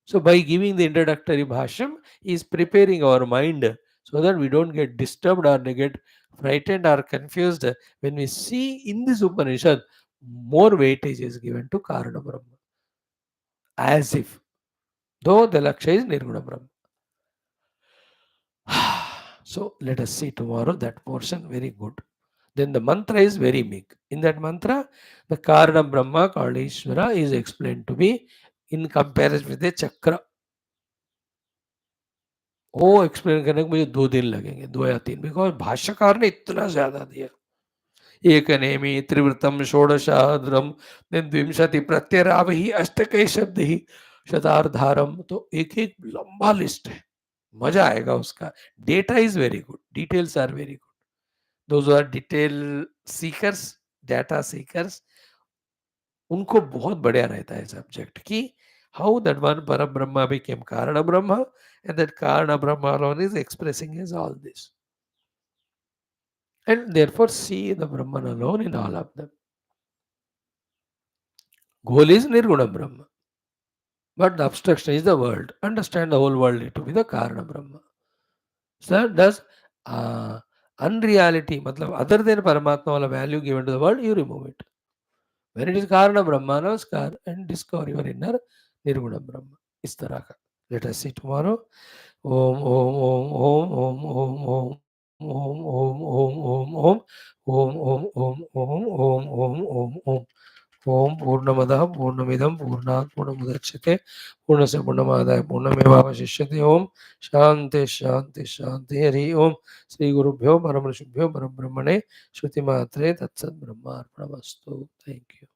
So by giving the introductory bhashyam, he is preparing our mind so that we don't get disturbed or get frightened or confused when we see in this Upanishad more weightage is given to Karana Brahma. As if, though the Lakshya is Nirguna Brahma. So let us see tomorrow that portion, very good. Then the mantra is very big. In that mantra, the Karana Brahma called Ishvara is explained to be in comparison with the chakra. वो explain करने को मुझे 2 दिन लगेंगे, 2 या 3, because भाष्यकार ने इतना ज्यादा दिया. एक नेमी त्रिवृतम षोडशाद्रम देन द्विंशति प्रत्यराव ही अष्टकई शब्द ही शतार्धारम. तो एक एक लंबा लिस्ट है, मजा आएगा उसका. Data is very good, details are very good. Those are detail seekers, data seekers, उनको बहुत बढ़िया रहता है सब्जेक्ट कि हाउ दैट वन पर ब्रह्मा बिकेम कारण ब्रह्मा एंड दैट कारण Brahma alone is expressing as all this, and therefore see the Brahman alone in all of them. Goal is Nirguna Brahma, but the abstraction is the world. Understand the whole world to be the Karana Brahma. So does unreality, matlab other than Paramatma wala value given to the world, you remove it. When it is Karana Brahma, Namaskar, and discover your inner Nirguna Brahma. Is tarah ka. Let us see tomorrow. Om Om Om Om Om Om Om Om Om Om Om Om Om Om Om Om Om Om ओम पूर्णमदः पूर्णमिदं पूर्णात् पूर्णमुदच्यते पूर्णस्य पूर्णमादाय पूर्णमेवावशिष्यते ओम शांति शांति शांति हरि ओम श्री गुरुभ्यो परम ऋषिभ्यो परम ब्रह्मणे श्रुति मात्रे तत्सत् ब्रह्मार्पणमस्तु थैंक यू